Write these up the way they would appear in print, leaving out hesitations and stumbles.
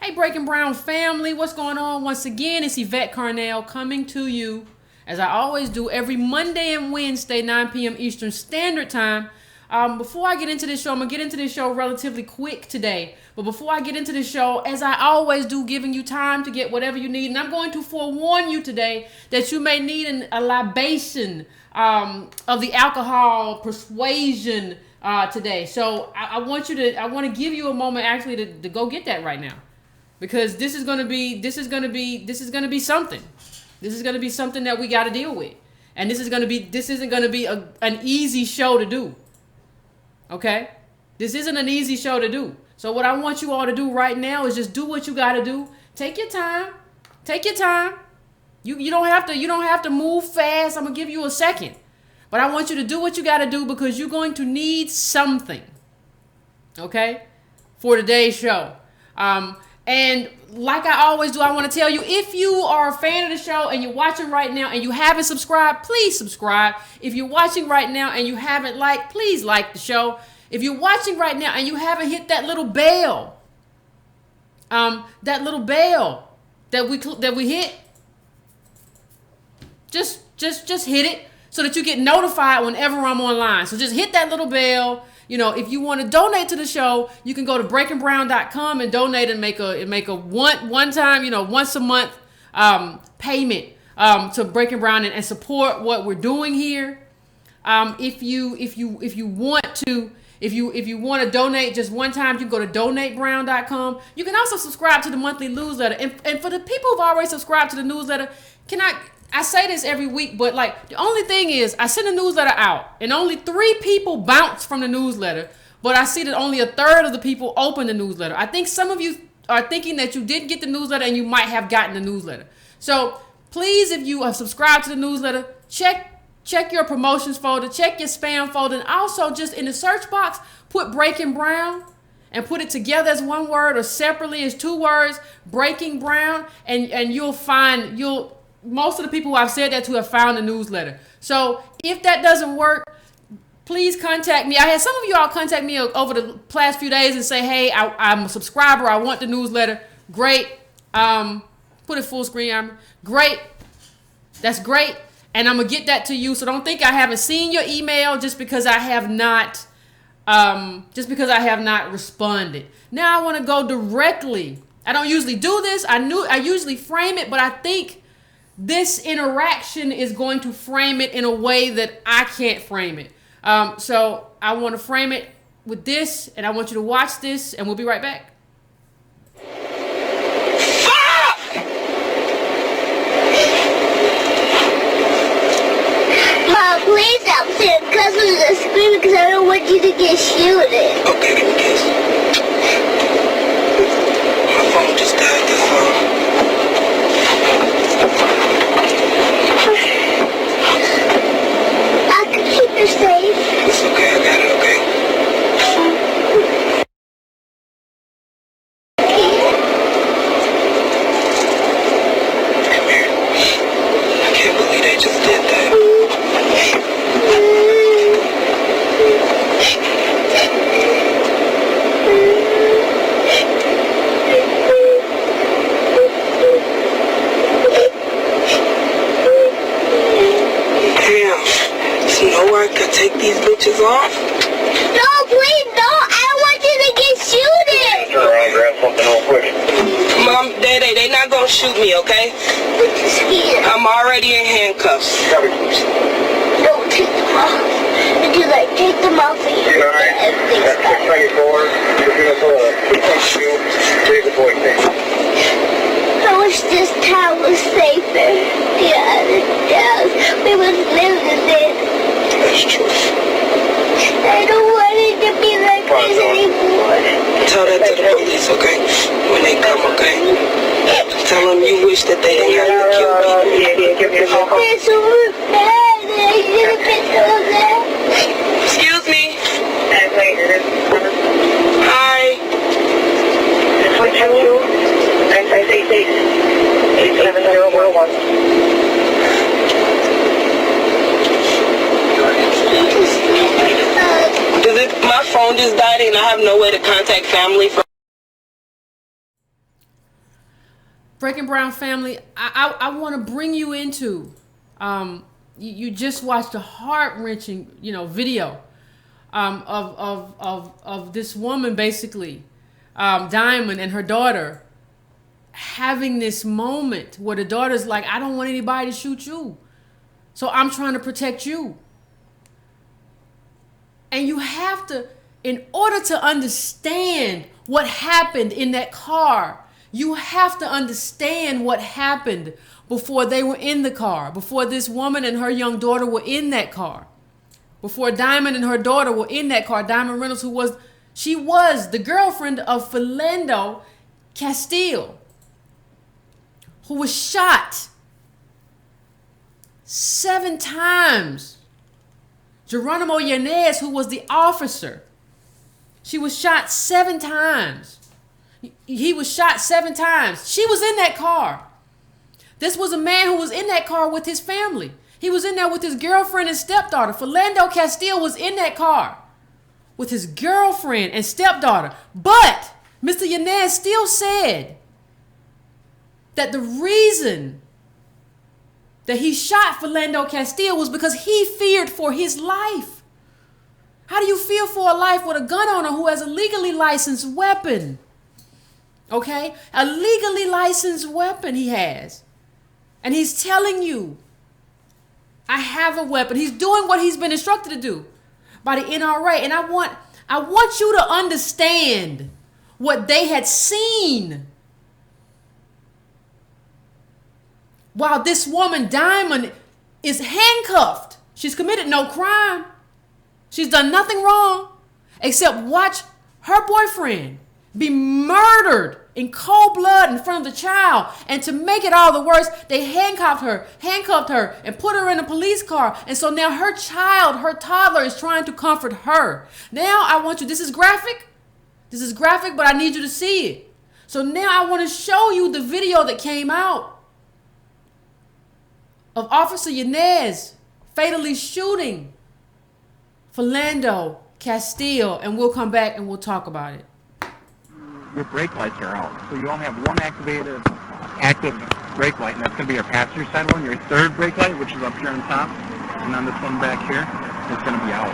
Hey, Breaking Brown family, what's going on? Once again, it's Yvette Carnell coming to you, as I always do, every Monday and Wednesday, 9 p.m. Eastern Standard Time. Before I get into this show, I'm going to get into this show relatively quick today. But before I get into this show, as I always do, giving you time to get whatever you need. And I'm going to forewarn you today that you may need a libation of the alcohol persuasion today. So I want to give you a moment actually to go get that right now. Because this is gonna be something. This is gonna be something that we got to deal with, and this isn't gonna be an easy show to do. Okay, this isn't an easy show to do. So what I want you all to do right now is just do what you got to do. Take your time. Take your time. You don't have to move fast. I'm gonna give you a second, but I want you to do what you got to do because you're going to need something. Okay, for today's show. And like I always do, I want to tell you, if you are a fan of the show and you're watching right now and you haven't subscribed, please subscribe. If you're watching right now and you haven't liked, please like the show. If you're watching right now and you haven't hit that little bell, that we hit, just hit it so that you get notified whenever I'm online. So just hit that little bell. You know, if you want to donate to the show, you can go to breakingbrown.com and donate and make a one time, once a month payment to Breaking Brown and support what we're doing here. If you want to donate just one time, you can go to donatebrown.com. You can also subscribe to the monthly newsletter. And for the people who've already subscribed to the newsletter, I say this every week, but the only thing is I send a newsletter out and only 3 people bounce from the newsletter, but I see that only a third of the people open the newsletter. I think some of you are thinking that you didn't get the newsletter and you might have gotten the newsletter. So please, if you have subscribed to the newsletter, check your promotions folder, check your spam folder, and also just in the search box, put Breaking Brown and put it together as one word or separately as 2 words, Breaking Brown, and most of the people who I've said that to have found the newsletter. So if that doesn't work, please contact me. I had some of you all contact me over the past few days and say, hey, I'm a subscriber. I want the newsletter. Great. Put it full screen. Great. That's great. And I'm going to get that to you. So don't think I haven't seen your email just because I have not responded. Now I want to go directly. I don't usually do this. I usually frame it, but I think this interaction is going to frame it in a way that I can't frame it. So I want to frame it with this, and I want you to watch this, and we'll be right back. Mom, please stop saying customers and screaming because I don't want you to get shielded. Okay, give me a kiss. My phone just died, that's all. I can keep you safe. It's okay, I got it, okay? Come here. I can't believe they just did that. I could take these bitches off? No, please don't. I don't want you to get shielded. Turn around, grab something real quick. Mom, Daddy, they not gonna shoot me, okay? I'm already in handcuffs. Don't take them off. If you take them off and you everything's That's 694. You're gonna put a 2.2. Take the boy thing. I wish this town was safer. Yeah, this town. We was living in. That's true. I don't want it to be like this anymore. Tell that to the police, okay? When they come, okay? Tell them you wish that they didn't have to kill people. It's so bad. I should have been so bad. Excuse me. Hi. 87001. My phone just died and I have no way to contact family from. Breaking Brown family, I want to bring you into, you just watched a heart-wrenching, video of this woman, basically, Diamond, and her daughter having this moment where the daughter's like, I don't want anybody to shoot you, so I'm trying to protect you. And you have to, in order to understand what happened in that car, you have to understand what happened before they were in the car, before this woman and her young daughter were in that car, before Diamond and her daughter were in that car. Diamond Reynolds, she was the girlfriend of Philando Castile, who was shot 7 times. Geronimo Yanez, who was the officer, she was shot 7 times. He was shot 7 times. She was in that car. This was a man who was in that car with his family. He was in there with his girlfriend and stepdaughter. Philando Castile was in that car with his girlfriend and stepdaughter. But Mr. Yanez still said that the reason that he shot Philando Castile was because he feared for his life. How do you fear for a life with a gun owner who has a legally licensed weapon? Okay? A legally licensed weapon he has. And he's telling you, I have a weapon. He's doing what he's been instructed to do by the NRA. And I want you to understand what they had seen while this woman, Diamond, is handcuffed. She's committed no crime. She's done nothing wrong except watch her boyfriend be murdered in cold blood in front of the child. And to make it all the worse, they handcuffed her, and put her in a police car. And so now her child, her toddler, is trying to comfort her. Now I want you, this is graphic, but I need you to see it. So now I want to show you the video that came out of Officer Yanez fatally shooting Philando Castile, and we'll come back and we'll talk about it. Your brake lights are out, so you only have one active brake light, and that's going to be your passenger side one. Your third brake light, which is up here on top, and then this one back here, is going to be out.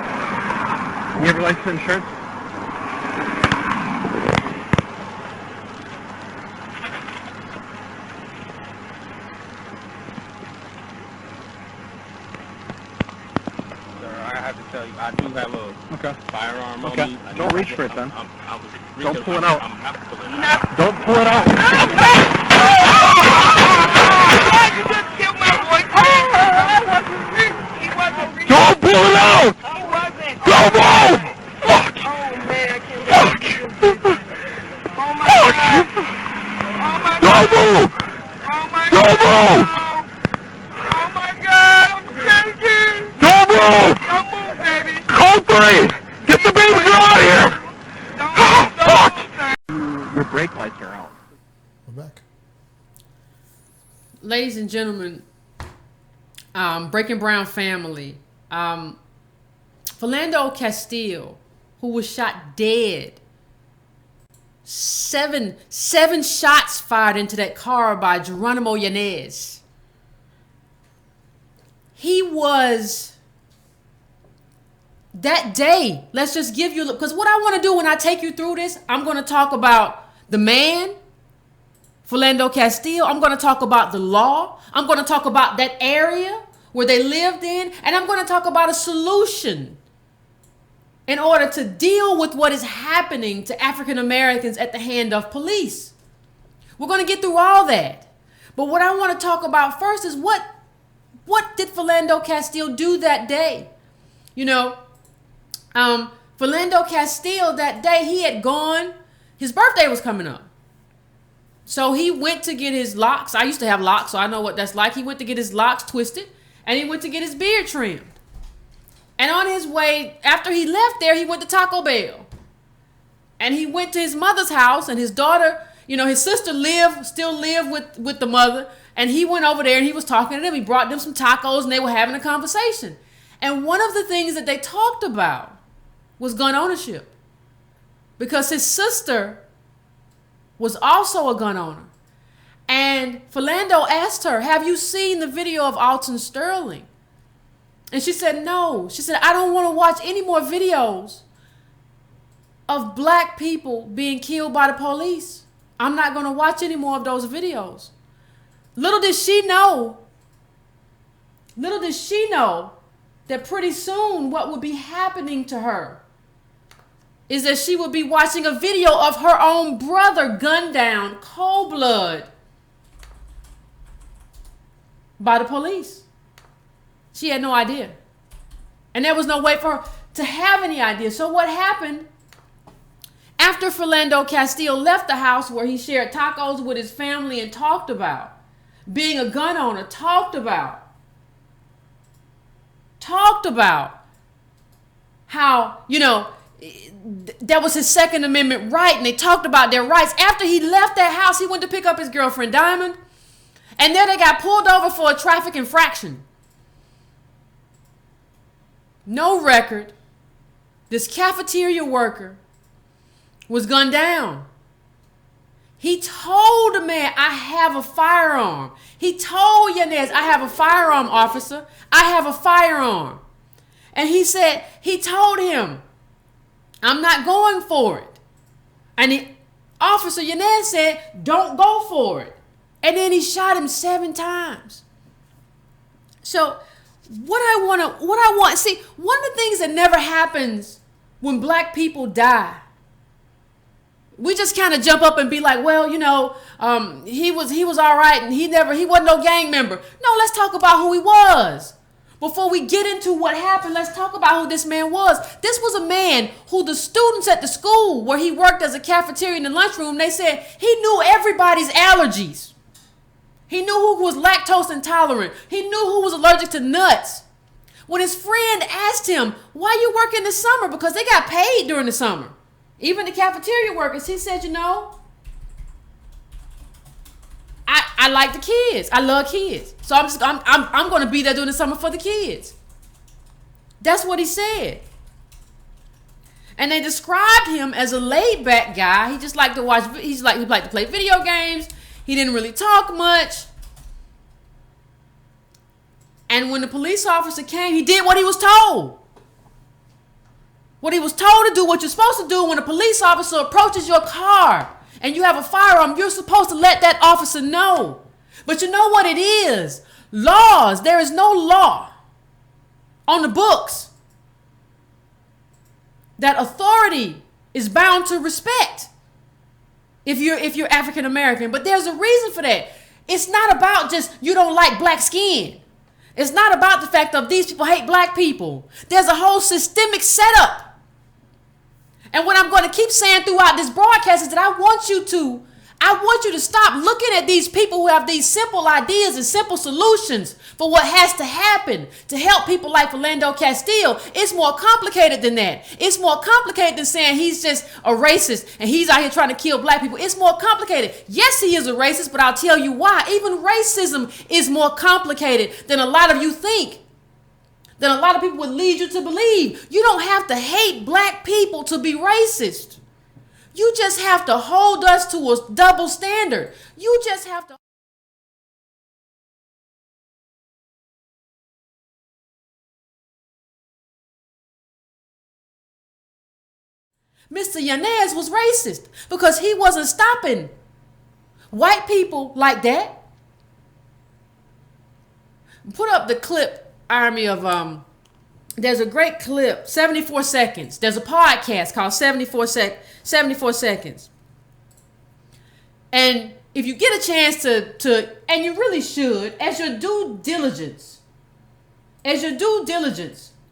You have your license and insurance? I do have a firearm on me. Don't reach for it then. Don't pull it out. I'm happy to pull it out. Don't pull it out. You just killed my boyfriend. Don't pull it out! He wasn't. Don't move! Fuck! Oh man, I can't believe this. Oh my God. Oh my Don't God. move! Oh my Don't God. move! Oh my God, I'm shaking. Don't move! Don't move, baby. Code 3! Get the baby girl out of here! Don't move, sir. Your brake lights are out. We're back. Ladies and gentlemen, Breaking Brown family, Philando Castile, who was shot dead, seven shots fired into that car by Geronimo Yanez. He was, that day, let's just give you, because what I want to do when I take you through this, I'm going to talk about the man, Philando Castile. I'm going to talk about the law. I'm going to talk about that area where they lived in. And I'm going to talk about a solution in order to deal with what is happening to African Americans at the hand of police. We're going to get through all that. But what I want to talk about first is what did Philando Castile do that day? You know, Philando Castile that day, he had gone, his birthday was coming up. So he went to get his locks. I used to have locks, so I know what that's like. He went to get his locks twisted, and he went to get his beard trimmed. And on his way, after he left there, he went to Taco Bell. And he went to his mother's house, and his daughter, you know, his sister still lived with the mother. And he went over there and he was talking to them. He brought them some tacos and they were having a conversation. And one of the things that they talked about was gun ownership. Because his sister was also a gun owner. And Philando asked her, have you seen the video of Alton Sterling? And she said, no. She said, I don't want to watch any more videos of black people being killed by the police. I'm not going to watch any more of those videos. Little did she know that pretty soon what would be happening to her is that she would be watching a video of her own brother gunned down, cold blood, by the police. She had no idea. And there was no way for her to have any idea. So what happened after Philando Castile left the house where he shared tacos with his family and talked about being a gun owner, talked about how, that was his Second Amendment right, and they talked about their rights. After he left that house, he went to pick up his girlfriend Diamond, and then they got pulled over for a traffic infraction. No record. This cafeteria worker was gunned down. He told the man, I have a firearm. He told Yanez, I have a firearm, officer. I have a firearm. And he said, he told him, I'm not going for it. And the officer, Yanez, said, don't go for it. And then he shot him 7 times. So what I want, see, one of the things that never happens when black people die, we just kind of jump up and be like, well, he was all right, and he wasn't no gang member. No, let's talk about who he was. Before we get into what happened, let's talk about who this man was. This was a man who the students at the school where he worked as a cafeteria in the lunchroom, they said he knew everybody's allergies. He knew who was lactose intolerant. He knew who was allergic to nuts. When his friend asked him, why you work in the summer? Because they got paid during the summer. Even the cafeteria workers, he said, I like the kids. I love kids. So I'm going to be there during the summer for the kids. That's what he said. And they described him as a laid back guy. He just liked to watch, he liked to play video games. He didn't really talk much. And when the police officer came, he did what he was told. What he was told to do, what you're supposed to do when a police officer approaches your car and you have a firearm, you're supposed to let that officer know. But you know what it is? Laws. There is no law on the books that authority is bound to respect if you're African American. But there's a reason for that. It's not about just you don't like black skin. It's not about the fact of these people hate black people. There's a whole systemic setup. And what I'm going to keep saying throughout this broadcast is that I want you to stop looking at these people who have these simple ideas and simple solutions for what has to happen to help people like Philando Castile. It's more complicated than that. It's more complicated than saying he's just a racist and he's out here trying to kill black people. It's more complicated. Yes, he is a racist, but I'll tell you why. Even racism is more complicated than a lot of you think. Than a lot of people would lead you to believe. You don't have to hate black people to be racist. You just have to hold us to a double standard. You just have to. Mr. Yanez was racist because he wasn't stopping white people like that. Put up the clip, Army of there's a great clip, 74 seconds. There's a podcast called 74 seconds. And if you get a chance to and you really should, as your due diligence,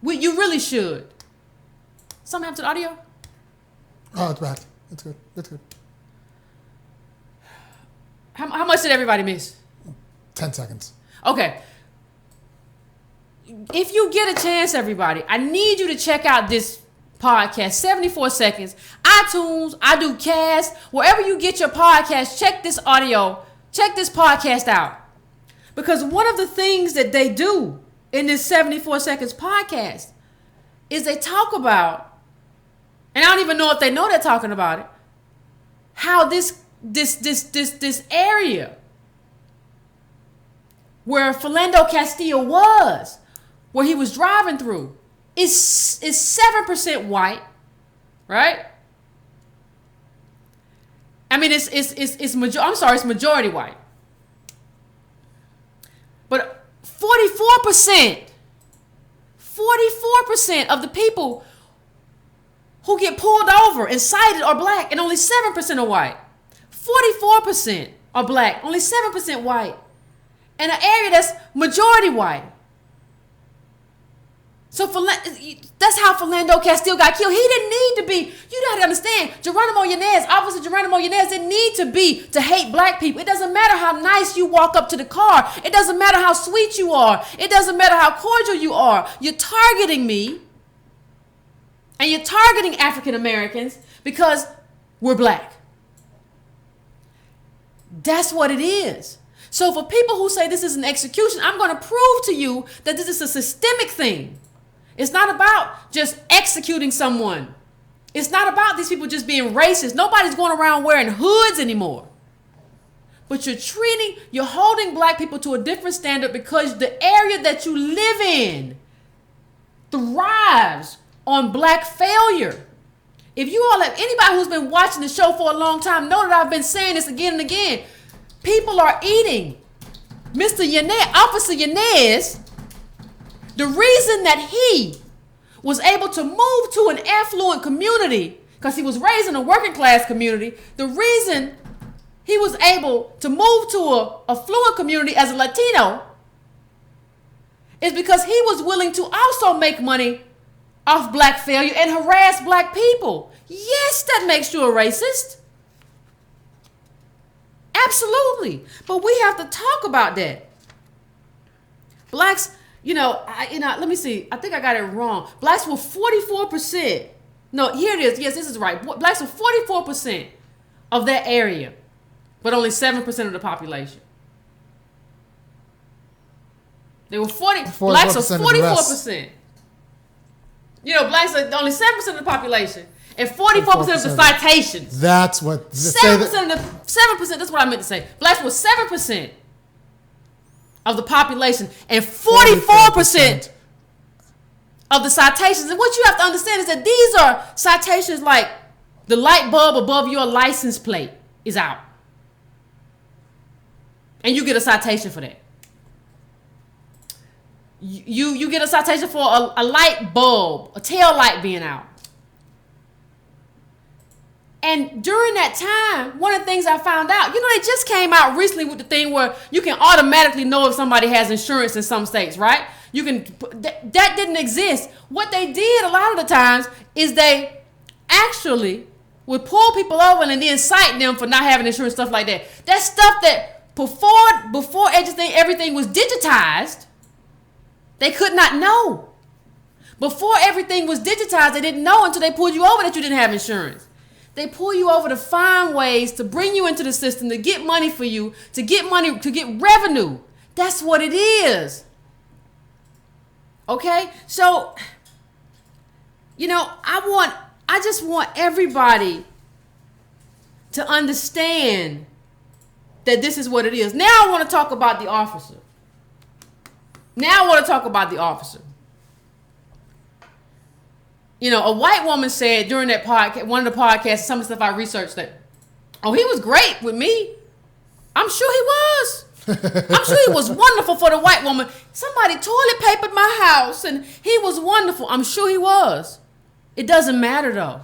you really should. Something happened to the audio? Oh, it's back. It's good. How much did everybody miss? 10 seconds. Okay. If you get a chance, everybody, I need you to check out this podcast, 74 seconds, iTunes, I do cast, wherever you get your podcast, check this podcast out. Because one of the things that they do in this 74 seconds podcast is they talk about, and I don't even know if they know they're talking about it, how this area where Philando Castile was, where he was driving through, is 7% white, right? I mean, it's majority white. But 44% of the people who get pulled over and cited are black, and only 7% are white. 44% are black, only 7% white. In an area that's majority white. So that's how Philando Castile got killed. He didn't need to be, you got to understand, Officer Geronimo Yanez didn't need to be to hate black people. It doesn't matter how nice you walk up to the car. It doesn't matter how sweet you are. It doesn't matter how cordial you are. You're targeting me, and you're targeting African Americans because we're black. That's what it is. So for people who say this is an execution, I'm going to prove to you that this is a systemic thing. It's not about just executing someone. It's not about these people just being racist. Nobody's going around wearing hoods anymore. But you're holding black people to a different standard because the area that you live in thrives on black failure. If you all have, anybody who's been watching the show for a long time know that I've been saying this again and again. People are eating Mr. Yanez, Officer Yanez. The reason that he was able to move to an affluent community, because he was raised in a working class community, the reason he was able to move to a affluent community as a Latino is because he was willing to also make money off black failure and harass black people. Yes, that makes you a racist. Absolutely. But we have to talk about that. Blacks, let me see. I think I got it wrong. Blacks were 44%. No, here it is. Yes, this is right. Blacks were 44% of that area, but only 7% of the population. They were 40. Blacks are 44%. Blacks are only 7% of the population and 44% of the citations. That's what 7%. 7%. That's what I meant to say. Blacks were 7% of the population and 44% of the citations. And what you have to understand is that these are citations like the light bulb above your license plate is out, and you get a citation for that. You get a citation for a light bulb, a tail light being out. And during that time, one of the things I found out, they just came out recently with the thing where you can automatically know if somebody has insurance in some states, right? That didn't exist. What they did a lot of the times is they actually would pull people over and then cite them for not having insurance, stuff like that. That's stuff that before everything was digitized, they could not know. Before everything was digitized, they didn't know until they pulled you over that you didn't have insurance. They pull you over to find ways to bring you into the system, to get money for you, to get revenue. That's what it is. Okay? So, I just want everybody to understand that this is what it is. Now I want to talk about the officer. A white woman said during that podcast, one of the podcasts, some of the stuff I researched, that, he was great with me. I'm sure he was. I'm sure he was wonderful for the white woman. Somebody toilet papered my house and he was wonderful. I'm sure he was. It doesn't matter though.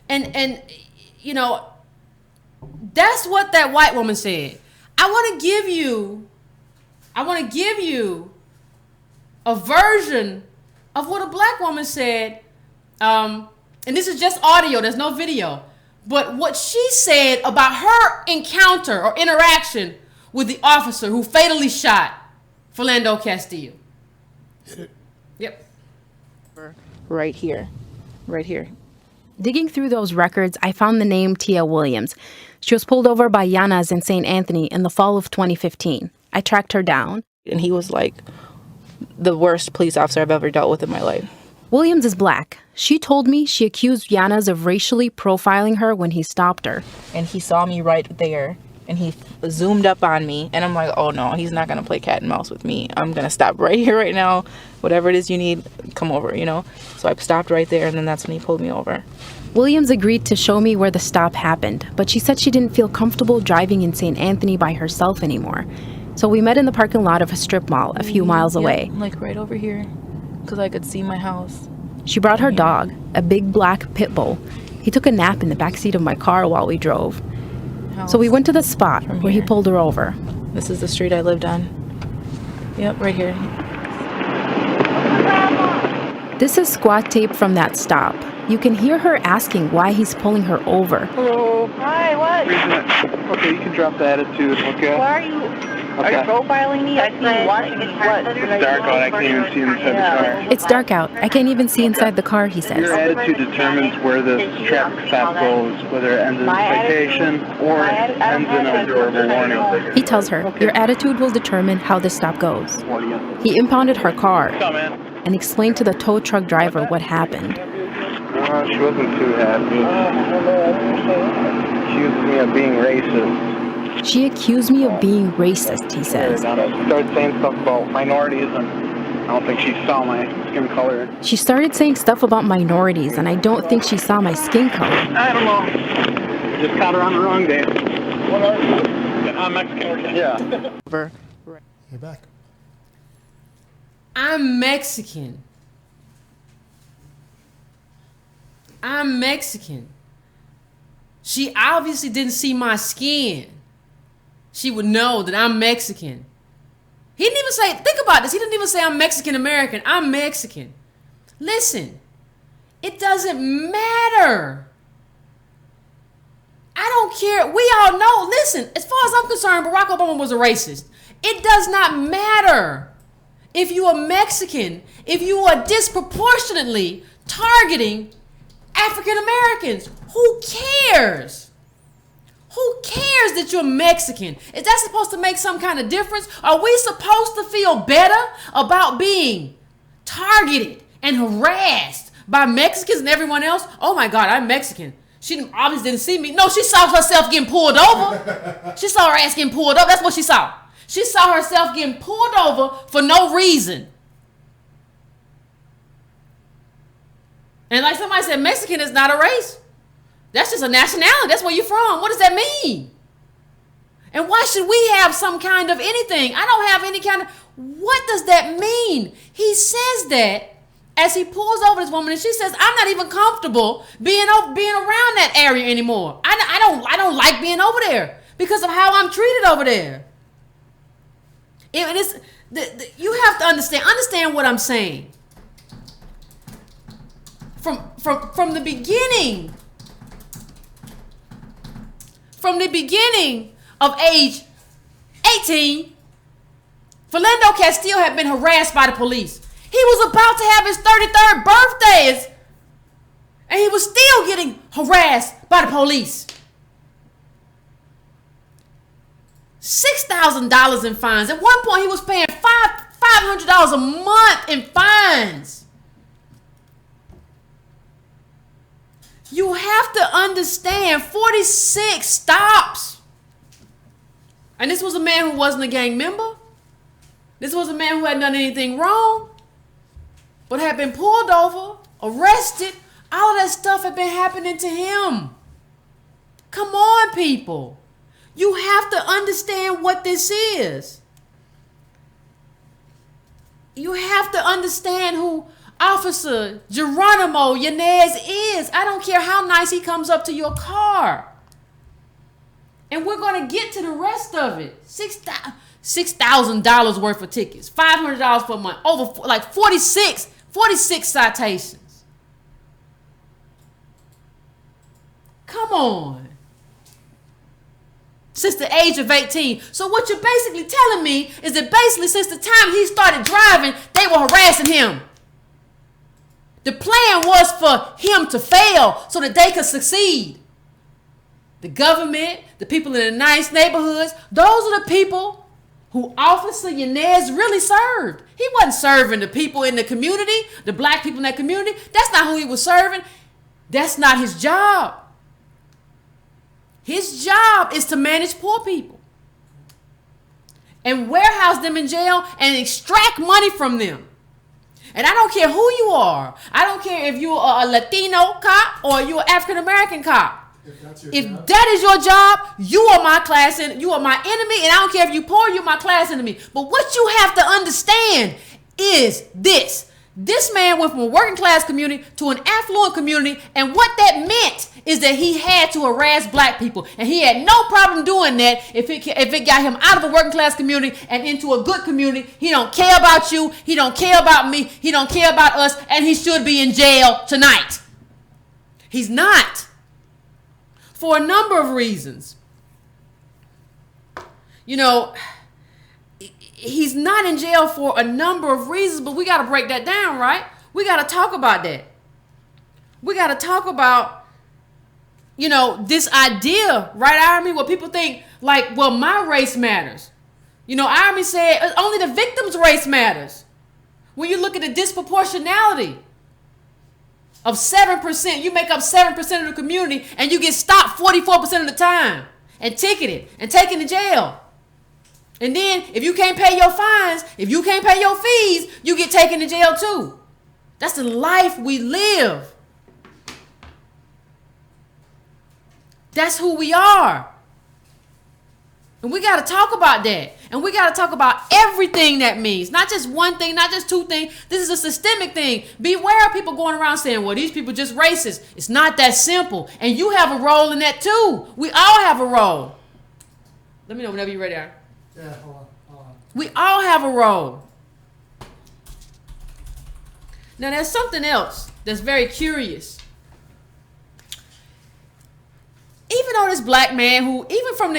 And that's what that white woman said. I want to give you a version of what a black woman said. And this is just audio, there's no video. But what she said about her encounter or interaction with the officer who fatally shot Philando Castile. Yep. Right here. Digging through those records, I found the name Tia Williams. She was pulled over by Yanez in St. Anthony in the fall of 2015. I tracked her down. And he was like the worst police officer I've ever dealt with in my life. Williams is black. She told me she accused Yanez of racially profiling her when he stopped her. And he saw me right there, and he zoomed up on me, and I'm like, oh no, he's not gonna play cat and mouse with me. I'm gonna stop right here, right now. Whatever it is you need, come over, you know? So I stopped right there, and then that's when he pulled me over. Williams agreed to show me where the stop happened, but she said she didn't feel comfortable driving in St. Anthony by herself anymore. So we met in the parking lot of a strip mall a few miles away. Like right over here, because I could see my house. She brought her dog, a big black pit bull. He took a nap in the backseat of my car while we drove. So we went to the spot where he pulled her over. This is the street I lived on. Yep, right here. This is squad tape from that stop. You can hear her asking why he's pulling her over. Hello. Hi, what? Okay, you can drop the attitude, okay? Why are you profiling me? I see you watching what? It's dark out, I can't even see inside the car. It's dark out. I can't even see inside the car, he says. Your attitude determines where this traffic stop goes, whether it ends in a citation or ends in a durable warning. He tells her, your attitude will determine how the stop goes. He impounded her car and explained to the tow truck driver what happened. She wasn't too happy. She accused me of being racist. She accused me of being racist, he says. She started saying stuff about minorities, and I don't think she saw my skin color. She started saying stuff about minorities, and I don't think she saw my skin color. I don't know. Just caught her on the wrong day. What are you? I'm Mexican. Yeah. You're back. I'm Mexican. I'm Mexican. She obviously didn't see my skin. She would know that I'm Mexican. He didn't even say, think about this. He didn't even say I'm Mexican American. I'm Mexican. Listen, it doesn't matter. I don't care. We all know, listen, as far as I'm concerned, Barack Obama was a racist. It does not matter if you are Mexican, if you are disproportionately targeting African Americans. Who cares? Who cares that you're Mexican? Is that supposed to make some kind of difference? Are we supposed to feel better about being targeted and harassed by Mexicans and everyone else? Oh my God, I'm Mexican. She obviously didn't see me. No, she saw herself getting pulled over. She saw her ass getting pulled over. That's what she saw. She saw herself getting pulled over for no reason. And like somebody said, Mexican is not a race. That's just a nationality. That's where you're from. What does that mean? And why should we have some kind of anything? I don't have any kind of... What does that mean? He says that as he pulls over this woman, and she says, I'm not even comfortable being around that area anymore. I don't like being over there because of how I'm treated over there. You have to understand what I'm saying. From the beginning of age 18, Philando Castile had been harassed by the police. He was about to have his 33rd birthday, and he was still getting harassed by the police. $6,000 in fines. At one point, he was paying $500 a month in fines. You have to understand, 46 stops. And this was a man who wasn't a gang member. This was a man who hadn't done anything wrong, but had been pulled over, arrested. All of that stuff had been happening to him. Come on, people. You have to understand what this is. You have to understand who Officer Geronimo Yanez is. I don't care how nice he comes up to your car. And we're going to get to the rest of it. $6,000 worth of tickets. $500 per month. Over like 46 citations. Come on. Since the age of 18. So what you're basically telling me is that basically since the time he started driving, they were harassing him. The plan was for him to fail so that they could succeed. The government, the people in the nice neighborhoods, those are the people who Officer Yanez really served. He wasn't serving the people in the community, the black people in that community. That's not who he was serving. That's not his job. His job is to manage poor people and warehouse them in jail and extract money from them. And I don't care who you are. I don't care if you're a Latino cop or you're an African American cop. If that is your job, you are my class and you are my enemy. And I don't care if you poor, you're my class enemy. But what you have to understand is this. This man went from a working class community to an affluent community, and what that meant is that he had to harass black people, and he had no problem doing that if it got him out of a working class community and into a good community. He don't care about you, he don't care about me, he don't care about us, and he should be in jail tonight. He's not, for a number of reasons. You know, he's not in jail for a number of reasons, but we got to break that down, right? We got to talk about that. We got to talk about, you know, this idea, right, Irony, where people think, like, well, my race matters. You know, Irony said only the victim's race matters. When you look at the disproportionality of 7%, you make up 7% of the community, and you get stopped 44% of the time and ticketed and taken to jail. And then if you can't pay your fines, if you can't pay your fees, you get taken to jail too. That's the life we live. That's who we are. And we got to talk about that. And we got to talk about everything that means. Not just one thing, not just two things. This is a systemic thing. Beware of people going around saying, well, these people just racist. It's not that simple. And you have a role in that too. We all have a role. Let me know whenever you're ready, Aaron. Yeah, hold on. We all have a role. Now there's something else that's very curious. Even though this black man who, even from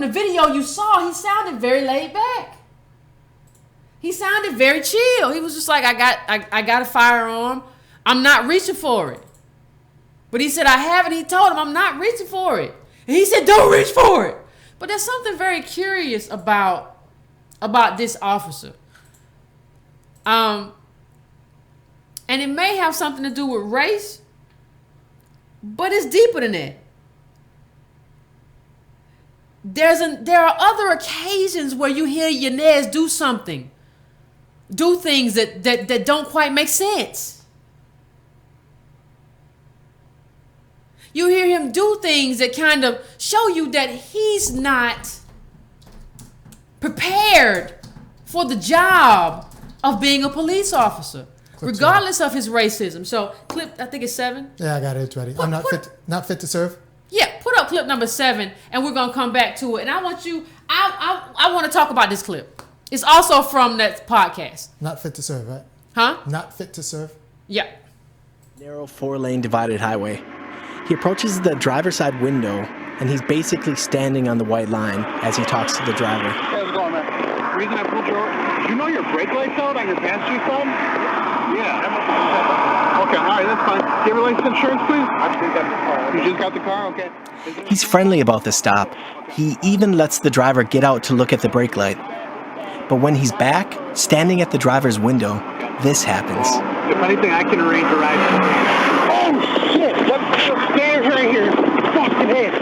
the video you saw, he sounded very laid back. He sounded very chill. He was just like, I got a firearm. I'm not reaching for it. But he said, I have it. He told him, I'm not reaching for it. And he said, don't reach for it. But there's something very curious about this officer. And it may have something to do with race, but it's deeper than that. There are other occasions where you hear Yanez do things that don't quite make sense. You hear him do things that kind of show you that he's not prepared for the job of being a police officer, regardless of his racism. So, clip, I think it's 7. Yeah, I got it. It's ready. I'm not fit to serve. Yeah, put up clip number 7, and we're gonna come back to it. And I want you, I want to talk about this clip. It's also from that podcast. Not fit to serve, right? Huh? Not fit to serve. Yeah. Narrow 4-lane divided highway. He approaches the driver's side window, and he's basically standing on the white line as he talks to the driver. Hey, how's it going, man? The reason I pulled you over, do you know your brake light's out on your passenger side? Yeah. Okay, all right, that's fine. Do you have your license insurance, please? I just got the car. You just got the car? Okay. He's friendly about the stop. He even lets the driver get out to look at the brake light. But when he's back, standing at the driver's window, this happens. If anything, I can arrange a ride. Oh, shit! Stay right here. Fucking head.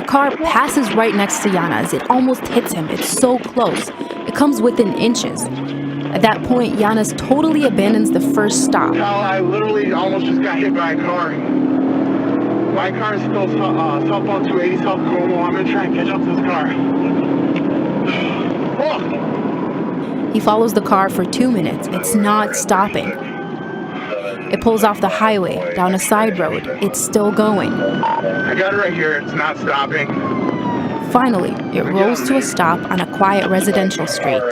A car passes right next to Yanez. It almost hits him. It's so close. It comes within inches. At that point, Yanez totally abandons the first stop. I literally almost just got hit by a car. My car is still southbound 280, South Geronimo. I'm going to try and catch up to this car. He follows the car for 2 minutes. It's not stopping. It pulls off the highway, down a side road. It's still going. I got it right here. It's not stopping. Finally, it rolls to a stop on a quiet residential street.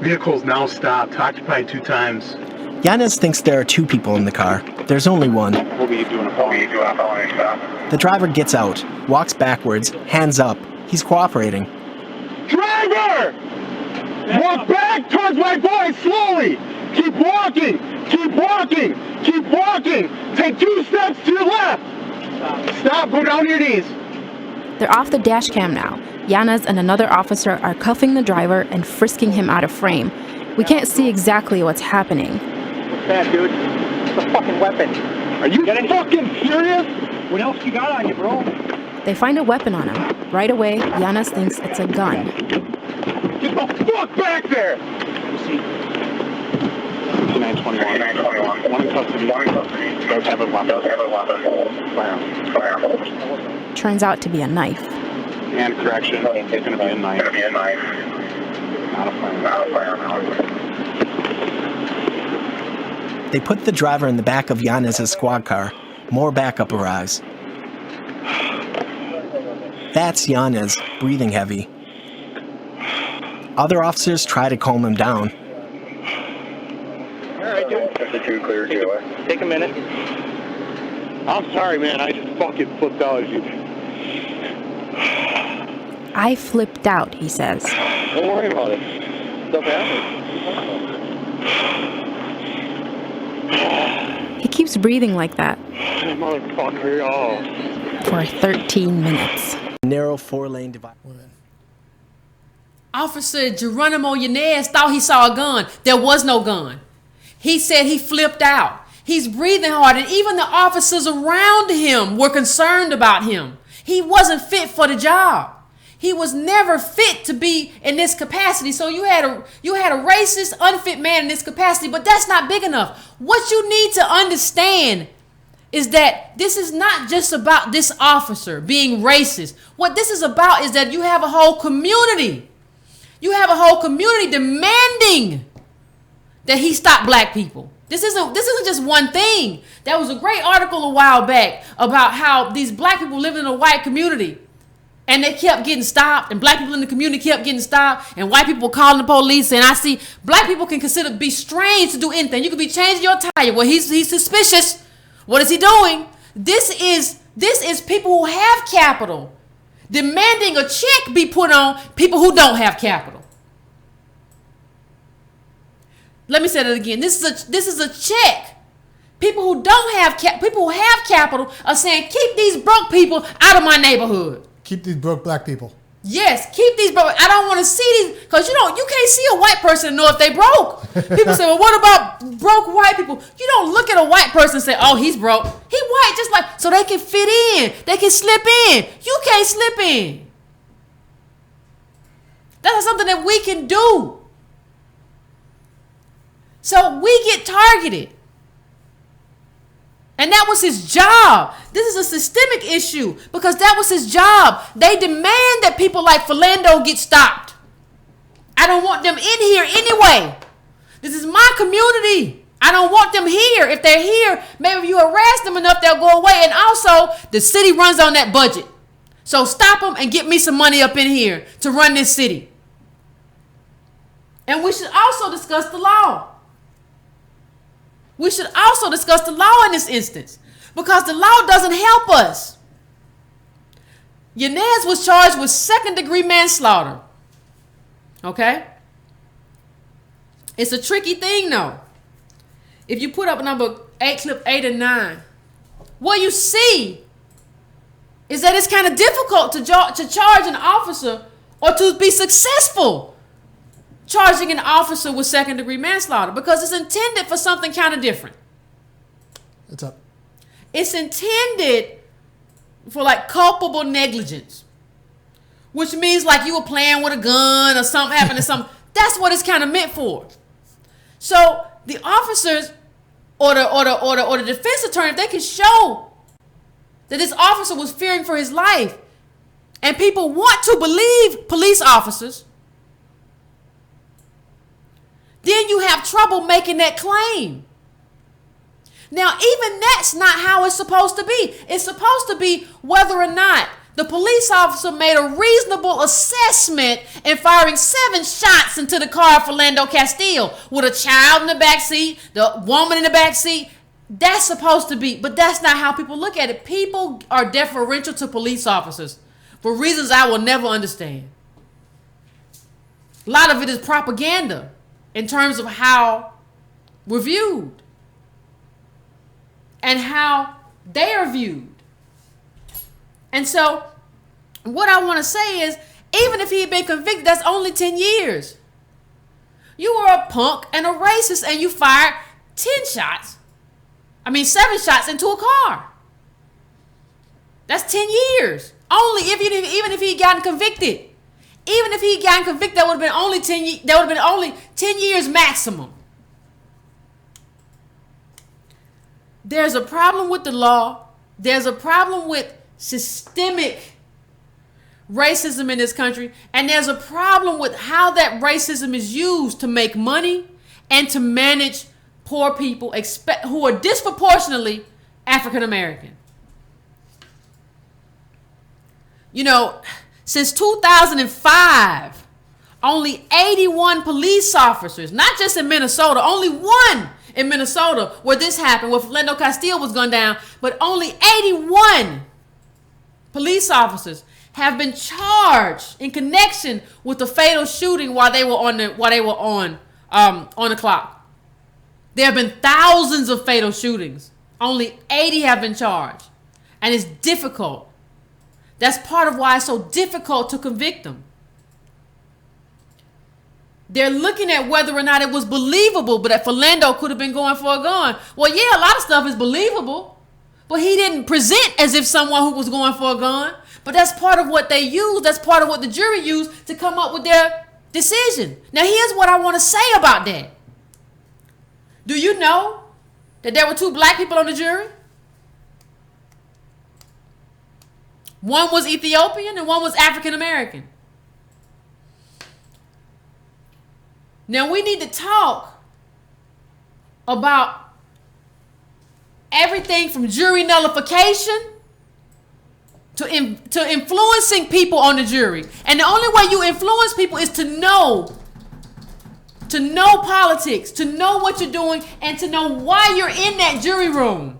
Vehicle's now stopped, occupied 2 times. Yanez thinks there are 2 people in the car. There's only one. What were you doing? The driver gets out, walks backwards, hands up. He's cooperating. Driver! Walk back towards my boy slowly! Keep walking! Keep walking! Keep walking! Take 2 steps to your left! Stop, go down to your knees. They're off the dash cam now. Yanez and another officer are cuffing the driver and frisking him out of frame. We can't see exactly what's happening. What's that, dude? It's a fucking weapon. Are you fucking serious? What else you got on you, bro? They find a weapon on him. Right away, Yanez thinks it's a gun. Get the fuck back there! You see? 921. One in custody. Does have a weapon. Firearm. Turns out to be a knife. And correction, it's gonna be a knife. Not a firearm. They put the driver in the back of Yanez's squad car. More backup arrives. That's Yanez, breathing heavy. Other officers try to calm him down. All right, dude. Take a minute. I'm sorry, man. I just fucking flipped out at you. I flipped out, he says. Don't worry about it. Stuff happens. He keeps breathing like that Motherfucker, oh. for 13 minutes. Narrow 4-lane divide. Officer Geronimo Yanez thought he saw a gun. There was no gun. He said he flipped out. He's breathing hard, and even the officers around him were concerned about him. He wasn't fit for the job. He was never fit to be in this capacity. So you had a racist, unfit man in this capacity, but that's not big enough. What you need to understand is that this is not just about this officer being racist. What this is about is that you have a whole community. You have a whole community demanding that he stop black people. This isn't just one thing. There was a great article a while back about how these black people live in a white community and they kept getting stopped, and black people in the community kept getting stopped, and white people calling the police. And I see black people can be strange to do anything. You could be changing your tire. Well, he's suspicious. What is he doing? This is people who have capital demanding a check be put on people who don't have capital. Let me say that again. This is a check. People who don't have people who have capital are saying, keep these broke people out of my neighborhood. Keep these broke black people. Yes, keep these broke. I don't want to see these, because you can't see a white person and know if they broke. People say, well, what about broke white people? You don't look at a white person and say, oh, he's broke. He white, just like, so they can fit in. They can slip in. You can't slip in. That's something that we can do. So we get targeted. And that was his job. This is a systemic issue because that was his job. They demand that people like Philando get stopped. I don't want them in here anyway. This is my community. I don't want them here. If they're here, maybe if you harass them enough, they'll go away. And also, the city runs on that budget. So stop them and get me some money up in here to run this city. And we should also discuss the law. We should also discuss the law in this instance because the law doesn't help us. Yanez was charged with second-degree manslaughter. Okay? It's a tricky thing, though. If you put up number 8, clip 8 and 9, what you see is that it's kind of difficult to charge an officer or to be successful charging an officer with second-degree manslaughter because it's intended for something kind of different. What's up? It's intended for like culpable negligence, which means like you were playing with a gun or something happened to something. That's what it's kind of meant for. So the officers or the defense attorney, if they can show that this officer was fearing for his life, and people want to believe police officers, then you have trouble making that claim. Now, even that's not how it's supposed to be. It's supposed to be whether or not the police officer made a reasonable assessment in firing 7 shots into the car of Philando Castile with a child in the back seat, the woman in the back seat. That's supposed to be, but that's not how people look at it. People are deferential to police officers for reasons I will never understand. A lot of it is propaganda in terms of how we're viewed and how they are viewed. And so what I want to say is, even if he had been convicted, that's only 10 years. You were a punk and a racist and you fired 10 shots 7 shots into a car. That's 10 years. Only even if he gotten convicted. Even if he gotten convicted, that would have been only 10. That would have been only 10 years maximum. There's a problem with the law. There's a problem with systemic racism in this country, and there's a problem with how that racism is used to make money and to manage poor people who are disproportionately African American. Since 2005, only 81 police officers, not just in Minnesota, only one in Minnesota where this happened, where Philando Castile was gunned down, but only 81 police officers have been charged in connection with the fatal shooting while they were on the clock. There have been thousands of fatal shootings. Only 80 have been charged, and it's difficult. That's part of why it's so difficult to convict them. They're looking at whether or not it was believable, but that Philando could have been going for a gun. Well, yeah, a lot of stuff is believable, but he didn't present as if someone who was going for a gun. But that's part of what they use. That's part of what the jury used to come up with their decision. Now, here's what I want to say about that. Do you know that there were 2 black people on the jury? One was Ethiopian and one was African American. Now, we need to talk about everything from jury nullification to influencing people on the jury. And the only way you influence people is to know politics, to know what you're doing, and to know why you're in that jury room.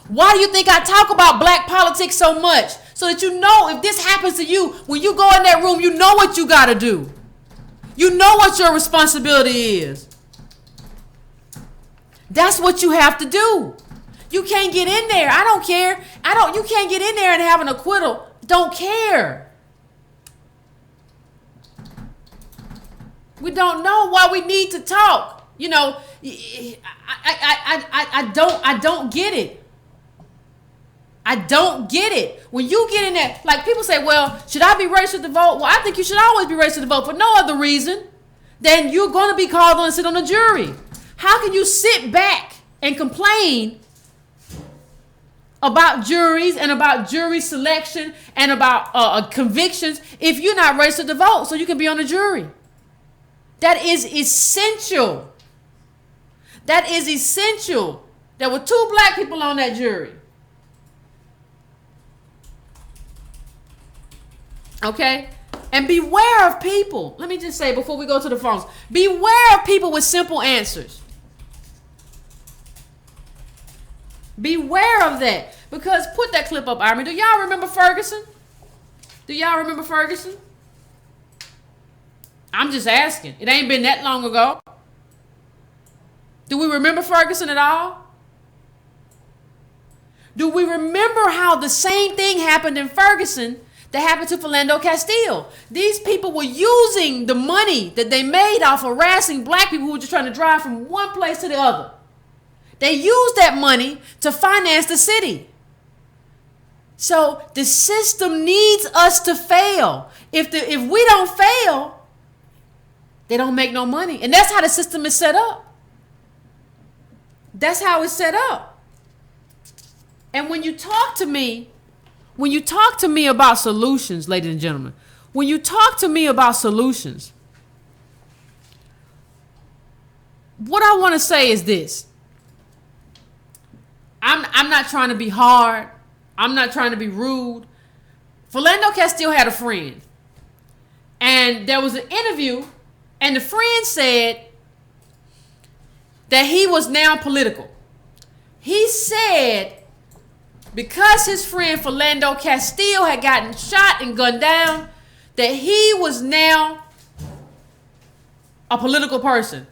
Why do you think I talk about black politics so much? So that you know if this happens to you, when you go in that room, you know what you got to do. You know what your responsibility is. That's what you have to do. You can't get in there. I don't care. You can't get in there and have an acquittal. Don't care. We don't know why we need to talk. I don't get it. I don't get it. When you get in there, like people say, well, should I be registered to vote? Well, I think you should always be registered to vote for no other reason than you're going to be called on to sit on the jury. How can you sit back and complain about juries and about jury selection and about convictions if you're not registered to vote so you can be on the jury? That is essential. That is essential. There were 2 black people on that jury. Okay? And beware of people. Let me just say before we go to the phones. Beware of people with simple answers. Beware of that. Because put that clip up, Army. Do y'all remember Ferguson? I'm just asking. It ain't been that long ago. Do we remember Ferguson at all? Do we remember how the same thing happened in Ferguson that happened to Philando Castile? These people were using the money that they made off harassing black people who were just trying to drive from one place to the other. They used that money to finance the city. So the system needs us to fail. If we don't fail, they don't make no money. And that's how the system is set up. That's how it's set up. And when you talk to me about solutions, ladies and gentlemen, when you talk to me about solutions, what I want to say is this. I'm not trying to be hard. I'm not trying to be rude. Philando Castile had a friend. And there was an interview, and the friend said that he was now political. He said because his friend Philando Castile had gotten shot and gunned down, that he was now a political person.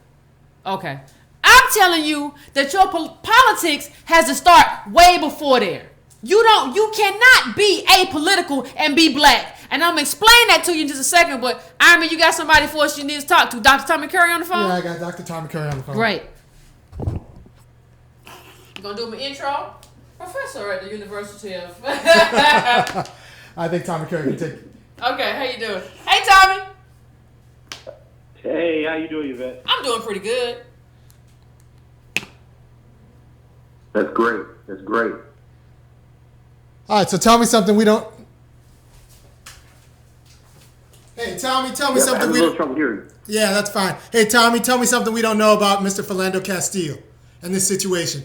Okay. I'm telling you that your politics has to start way before there. You cannot be apolitical and be black. And I'm going to explain that to you in just a second, but Iron, you got somebody for us you need to talk to. Dr. Tommy Curry on the phone? Yeah, I got Dr. Tommy Curry on the phone. Great. You gonna do my intro? Professor at the University of... I think Tommy Curry can take it. Okay, how you doing? Hey, Tommy. Hey, how you doing, Yvette? I'm doing pretty good. That's great. That's great. All right, so tell me something we don't... Hey, Tommy, tell me something we don't... trouble hearing. Yeah, that's fine. Hey, Tommy, tell me something we don't know about Mr. Philando Castile and this situation.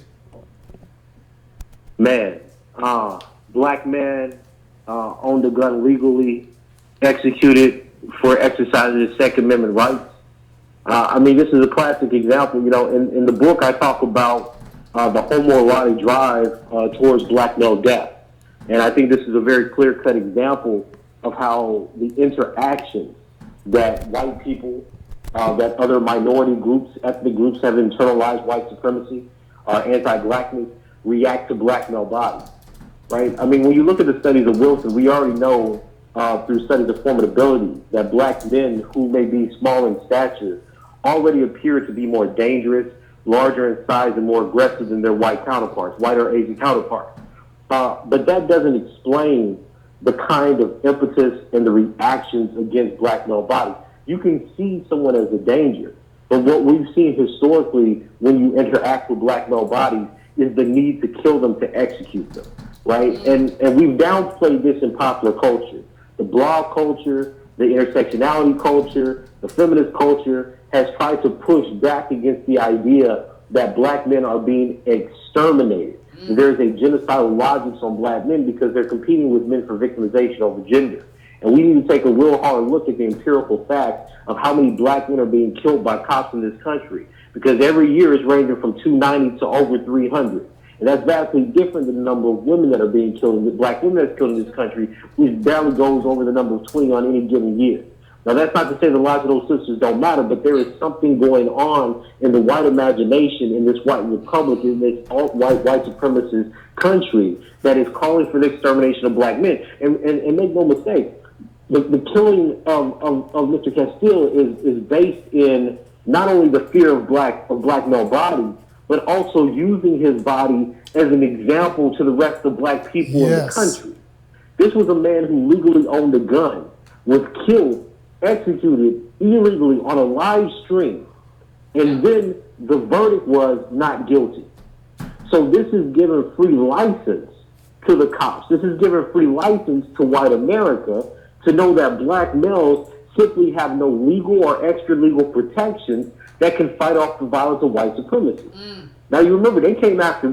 Man, black man owned a gun legally, executed for exercising his Second Amendment rights. I mean, this is a classic example. You know, in the book I talk about the homoerotic drive towards black male death. And I think this is a very clear-cut example of how the interaction that white people, that other minority groups, ethnic groups have internalized white supremacy, anti-blackness, react to black male bodies, right? I mean, when you look at the studies of Wilson, we already know through studies of formidability that black men who may be small in stature already appear to be more dangerous, larger in size, and more aggressive than their white counterparts, white or Asian counterparts. But that doesn't explain the kind of impetus and the reactions against black male bodies. You can see someone as a danger, but what we've seen historically when you interact with black male bodies is the need to kill them, to execute them, right? And we've downplayed this in popular culture. The blog culture, the intersectionality culture, the feminist culture has tried to push back against the idea that black men are being exterminated. There's a genocidal logic on black men because they're competing with men for victimization over gender. And we need to take a real hard look at the empirical facts of how many black men are being killed by cops in this country. Because every year is ranging from 290 to over 300. And that's vastly different than the number of women that are being killed, the black women that's killed in this country, which barely goes over the number of 20 on any given year. Now, that's not to say the lives of those sisters don't matter, but there is something going on in the white imagination in this white republic, in this alt-white, white supremacist country that is calling for the extermination of black men. And make no mistake, the killing of Mr. Castile is based in not only the fear of black male bodies, but also using his body as an example to the rest of black people in the country. This was a man who legally owned a gun, was killed, executed illegally on a live stream, and then the verdict was not guilty. So this is giving free license to the cops. This is giving free license to white America to know that black males simply have no legal or extra legal protections that can fight off the violence of white supremacy. Now you remember they came after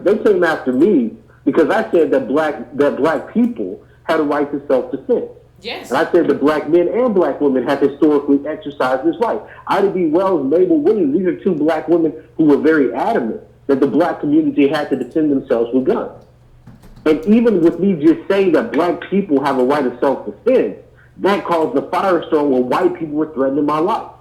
me because I said that black people had a right to self-defense. Yes. And I said that black men and black women have historically exercised this right. Ida B. Wells, Mabel Williams, these are two black women who were very adamant that the black community had to defend themselves with guns. And even with me just saying that black people have a right of self-defense, that caused the firestorm when white people were threatening my life.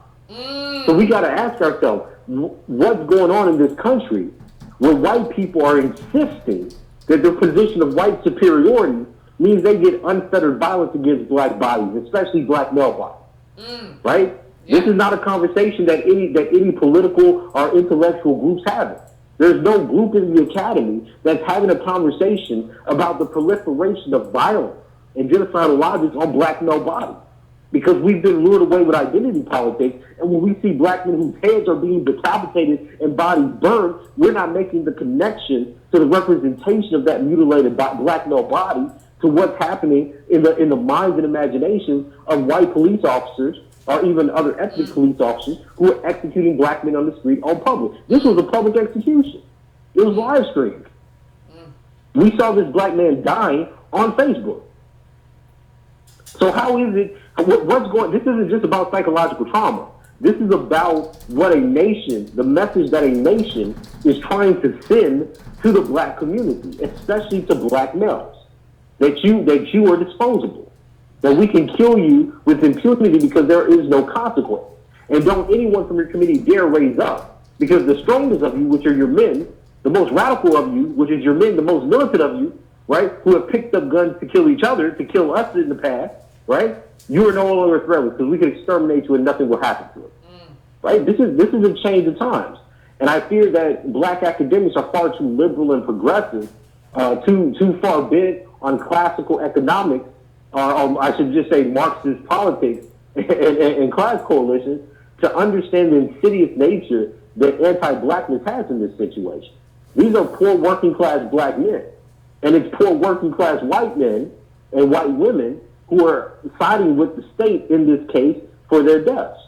So we got to ask ourselves, what's going on in this country where white people are insisting that their position of white superiority means they get unfettered violence against black bodies, especially black male bodies, right? Yeah. This is not a conversation that any political or intellectual groups have. There's no group in the academy that's having a conversation about the proliferation of violence and genocidal logics on black male bodies. Because we've been lured away with identity politics, and when we see black men whose heads are being decapitated and bodies burned, we're not making the connection to the representation of that mutilated black male body to what's happening in the minds and imaginations of white police officers or even other ethnic police officers who are executing black men on the street on public. This was a public execution. It was live streamed. We saw this black man dying on Facebook. So how is it, what's going, this isn't just about psychological trauma. This is about what a nation, the message that a nation is trying to send to the black community, especially to black males. That you are disposable. That we can kill you with impunity because there is no consequence. And don't anyone from your community dare raise up. Because the strongest of you, which are your men, the most radical of you, which is your men, the most militant of you, right, who have picked up guns to kill each other, to kill us in the past, right, you are no longer a threat because we can exterminate you and nothing will happen to it. Right? This is a change of times. And I fear that black academics are far too liberal and progressive, too far bent on classical economics, or I should just say Marxist politics and class coalitions, to understand the insidious nature that anti-blackness has in this situation. These are poor working class black men. And it's poor working class white men and white women who are siding with the state in this case for their deaths.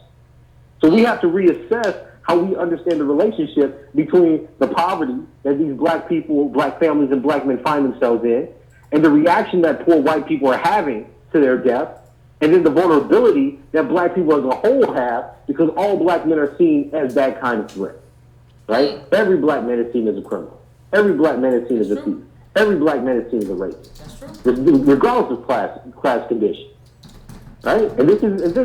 So we have to reassess how we understand the relationship between the poverty that these black people, black families, and black men find themselves in, and the reaction that poor white people are having to their death, and then the vulnerability that black people as a whole have, because all black men are seen as that kind of threat, right? Every black man is seen as a criminal. Every black man is seen as a thief. Every black man is seen as a rapist, regardless of class condition, right? And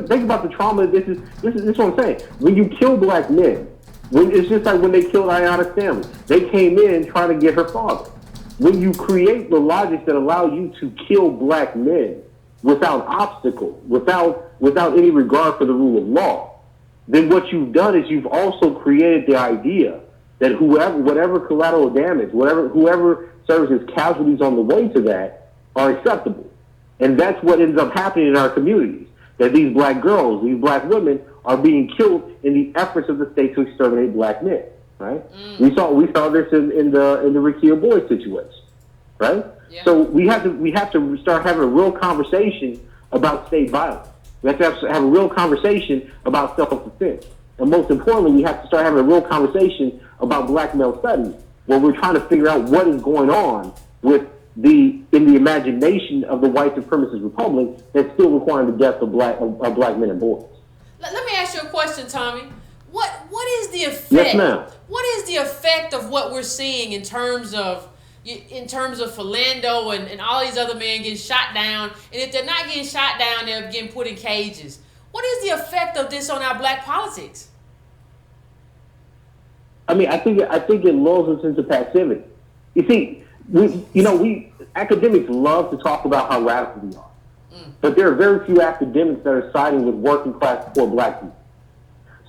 think about the trauma. This is what I'm saying. When you kill black men, it's just like when they killed Ayanna's family. They came in trying to get her father. When you create the logic that allow you to kill black men without obstacle, without any regard for the rule of law, then what you've done is you've also created the idea that whatever collateral damage, whoever serves as casualties on the way to that are acceptable. And that's what ends up happening in our communities, that these black girls, these black women are being killed in the efforts of the state to exterminate black men, right? We saw this in the Rekia Boyd situation, right? Yeah. So we have to start having a real conversation about state violence. We have to have a real conversation about self-defense. And most importantly, we have to start having a real conversation about black male studies, where we're trying to figure out what is going on in the imagination of the white supremacist republic that's still requiring the death of black men and boys. Let me ask you a question, Tommy. What is the effect? Yes, ma'am. What is the effect of what we're seeing in terms of Philando and all these other men getting shot down? And if they're not getting shot down, they're getting put in cages. What is the effect of this on our black politics? I mean, I think it lulls us into passivity. You see, we academics love to talk about how radical we are, but there are very few academics that are siding with working class poor black people.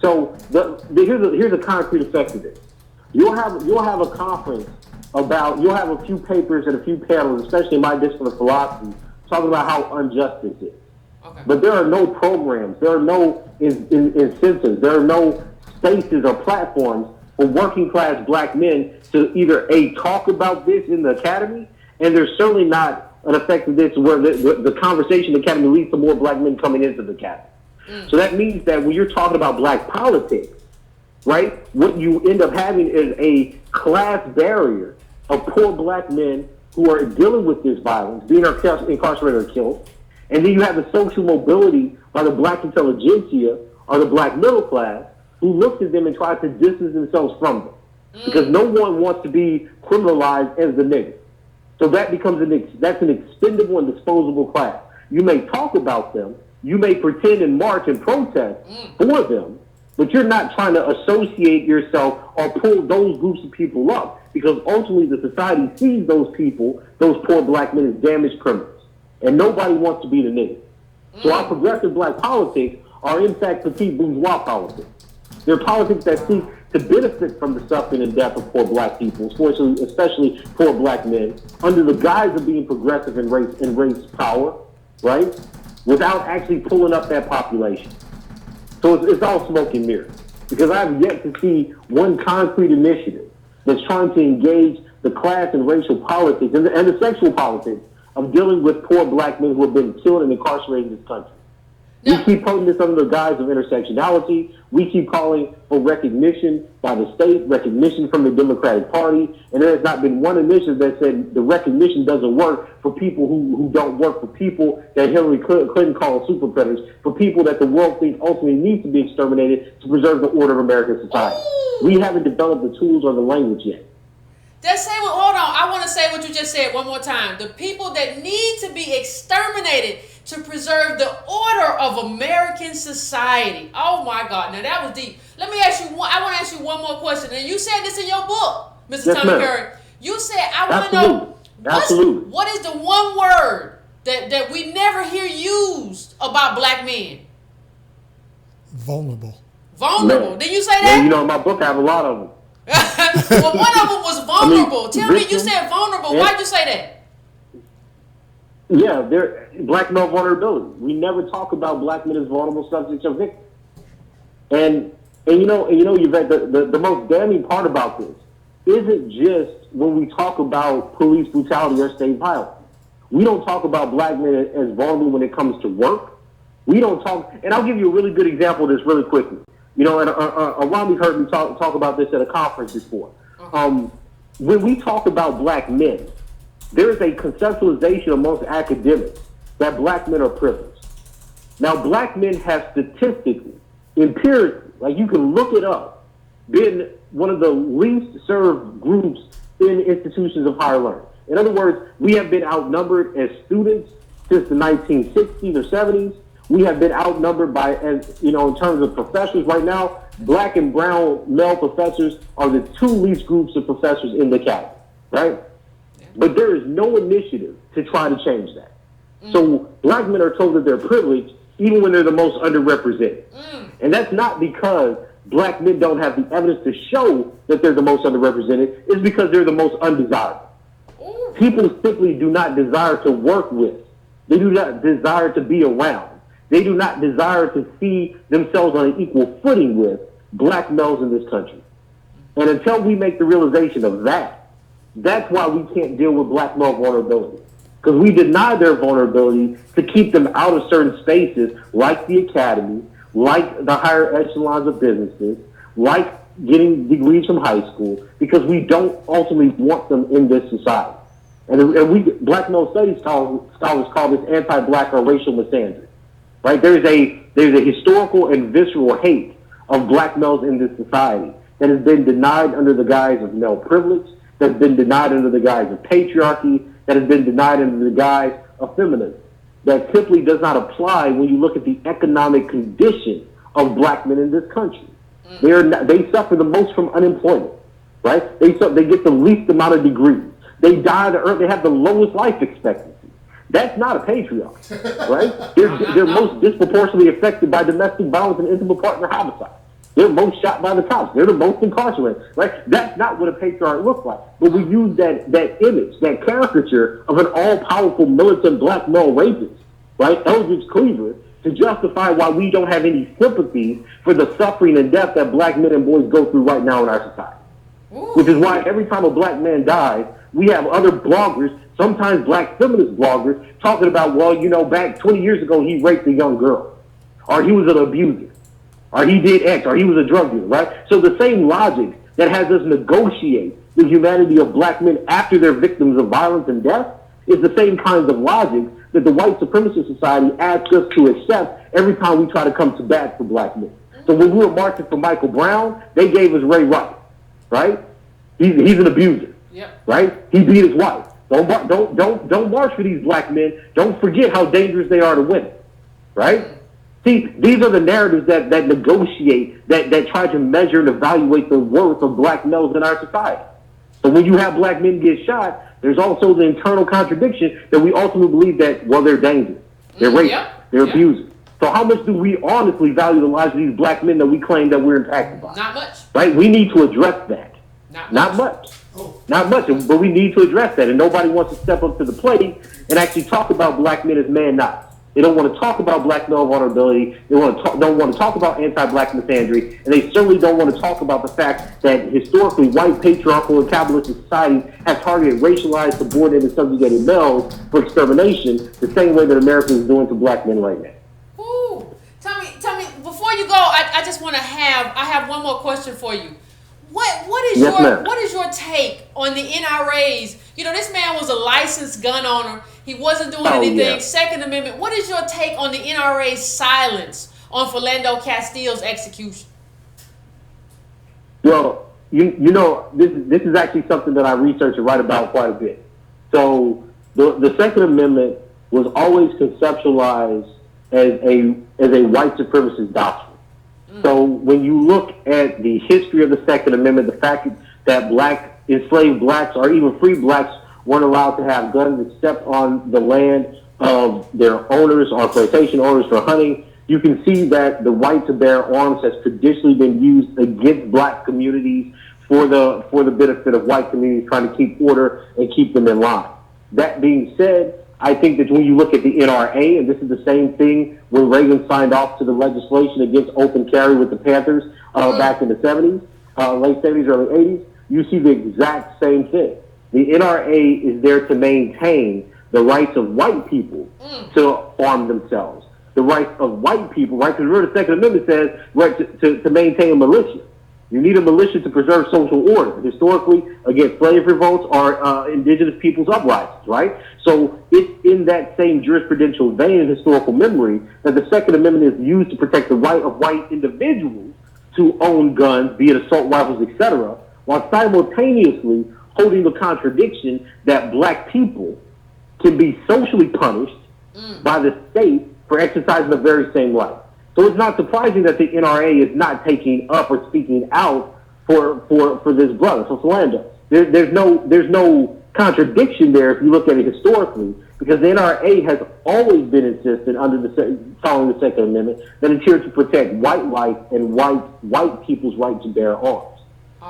So here's a concrete effect of this. You'll have a conference you'll have a few papers and a few panels, especially in my discipline of philosophy, talking about how unjust this is. Okay. But there are no programs, there are no incentives, there are no spaces or platforms for working class black men to either talk about this in the academy, and there's certainly not an effect of this where the conversation in the academy leads to more black men coming into the academy. So that means that when you're talking about black politics, right, what you end up having is a class barrier of poor black men who are dealing with this violence, being incarcerated or killed, and then you have the social mobility by the black intelligentsia or the black middle class who looks at them and tries to distance themselves from them. Because no one wants to be criminalized as the nigger. So that becomes that's an expendable and disposable class. You may talk about them, you may pretend and march and protest for them, but you're not trying to associate yourself or pull those groups of people up, because ultimately the society sees those people, those poor black men, as damaged criminals. And nobody wants to be the nigger. So our progressive black politics are in fact petite bourgeois politics. They're politics that seek to benefit from the suffering and death of poor black people, especially poor black men, under the guise of being progressive in race power, right? Without actually pulling up that population. So it's all smoke and mirrors. Because I've yet to see one concrete initiative that's trying to engage the class and racial politics and the sexual politics of dealing with poor black men who have been killed and incarcerated in this country. We keep putting this under the guise of intersectionality. We keep calling for recognition by the state, recognition from the Democratic Party, and there has not been one initiative that said the recognition doesn't work for people who don't work, for people that Hillary Clinton called super predators, for people that the world thinks ultimately needs to be exterminated to preserve the order of American society. We haven't developed the tools or the language yet. Hold on. I want to say what you just said one more time. The people that need to be exterminated to preserve the order of American society. Oh my God! Now that was deep. Let me ask you one. I want to ask you one more question. And you said this in your book, Mr. Yes, Tommy ma'am. Curry. You said I want to know what is the one word that we never hear used about black men? Vulnerable. Vulnerable. Man. Did you say that? Well, in my book I have a lot of them. Well, one of them was vulnerable. Tell me, you said vulnerable. Yeah. Why'd you say that? Yeah, they're black male vulnerability. We never talk about black men as vulnerable subjects or victims. And you know, Yvette, the most damning part about this isn't just when we talk about police brutality or state violence. We don't talk about black men as vulnerable when it comes to work. We don't talk, and I'll give you a really good example of this really quickly. You know, and Rami heard me talk about this at a conference before. When we talk about black men, there is a conceptualization amongst academics that black men are privileged. Now, black men have statistically, empirically, like you can look it up, been one of the least served groups in institutions of higher learning. In other words, we have been outnumbered as students since the 1960s or 70s. We have been outnumbered by, as you know, in terms of professors right now, black and brown male professors are the two least groups of professors in the academy, right? But there is no initiative to try to change that. So black men are told that they're privileged even when they're the most underrepresented. And that's not because black men don't have the evidence to show that they're the most underrepresented. It's because they're the most undesirable. People simply do not desire to work with. They do not desire to be around. They do not desire to see themselves on an equal footing with black males in this country. And until we make the realization of that, that's why we can't deal with black male vulnerability. Because we deny their vulnerability to keep them out of certain spaces like the academy, like the higher echelons of businesses, like getting degrees from high school, because we don't ultimately want them in this society. And we, black male studies scholars call this anti-black or racial misandry. Right? There's a historical and visceral hate of black males in this society that has been denied under the guise of male privilege, that has been denied under the guise of patriarchy, that has been denied under the guise of feminism. That simply does not apply when you look at the economic condition of black men in this country. They suffer the most from unemployment, right? They get the least amount of degrees. They die they have the lowest life expectancy. That's not a patriarch, right? They're most disproportionately affected by domestic violence and intimate partner homicide. They're most shot by the cops. They're the most incarcerated, right? That's not what a patriarch looks like. But we use that image, that caricature of an all-powerful militant black male rapist, right, Eldridge Cleaver, to justify why we don't have any sympathy for the suffering and death that black men and boys go through right now in our society. Which is why every time a black man dies, we have other bloggers, sometimes black feminist bloggers, talking about, well, you know, back 20 years ago, he raped a young girl, or he was an abuser, or he did X, or he was a drug dealer, right? So the same logic that has us negotiate the humanity of black men after they're victims of violence and death is the same kinds of logic that the white supremacist society asks us to accept every time we try to come to bat for black men. So when we were marching for Michael Brown, they gave us Ray Rice, right? He's an abuser, right? He beat his wife. Don't march for these black men. Don't forget how dangerous they are to women, right? See, these are the narratives that negotiate, that try to measure and evaluate the worth of black males in our society. So when you have black men get shot, there's also the internal contradiction that we ultimately believe that, well, they're dangerous, they're racist, they're abusers. So how much do we honestly value the lives of these black men that we claim that we're impacted by? Not much. Right? We need to address that. Not much. Not much, but we need to address that. And nobody wants to step up to the plate and actually talk about black men as man-not. They don't want to talk about black male vulnerability. They don't want to talk about anti-black misandry. And they certainly don't want to talk about the fact that historically white patriarchal and capitalistic societies have targeted racialized, subordinated, and subjugated males for extermination the same way that America is doing to black men right now. Ooh. Tell me, before you go, I just want to I have one more question for you. What is your take on the NRAs? You know, this man was a licensed gun owner. He wasn't doing anything. Yeah. Second Amendment. What is your take on the NRA's silence on Philando Castile's execution? Well, you know, this is actually something that I research and write about quite a bit. So the Second Amendment was always conceptualized as a white supremacist doctrine. So when you look at the history of the Second Amendment, the fact that enslaved blacks or even free blacks weren't allowed to have guns except on the land of their owners or plantation owners for hunting, you can see that the right to bear arms has traditionally been used against black communities for the benefit of white communities, trying to keep order and keep them in line. That being said, I think that when you look at the NRA, and this is the same thing when Reagan signed off to the legislation against open carry with the Panthers back in the 70s, late 70s, early 80s, you see the exact same thing. The NRA is there to maintain the rights of white people to arm themselves. The rights of white people, right? Because remember the Second Amendment says right to maintain a militia. You need a militia to preserve social order. Historically, against slave revolts or indigenous people's uprisings, right? So it's in that same jurisprudential vein and historical memory that the Second Amendment is used to protect the right of white individuals to own guns, be it assault rifles, etc., while simultaneously holding the contradiction that black people can be socially punished by the state for exercising the very same right. So it's not surprising that the NRA is not taking up or speaking out for this brother, for Philando. There's no contradiction there if you look at it historically, because the NRA has always been insistent following the Second Amendment that it's here to protect white life and white people's right to bear arms.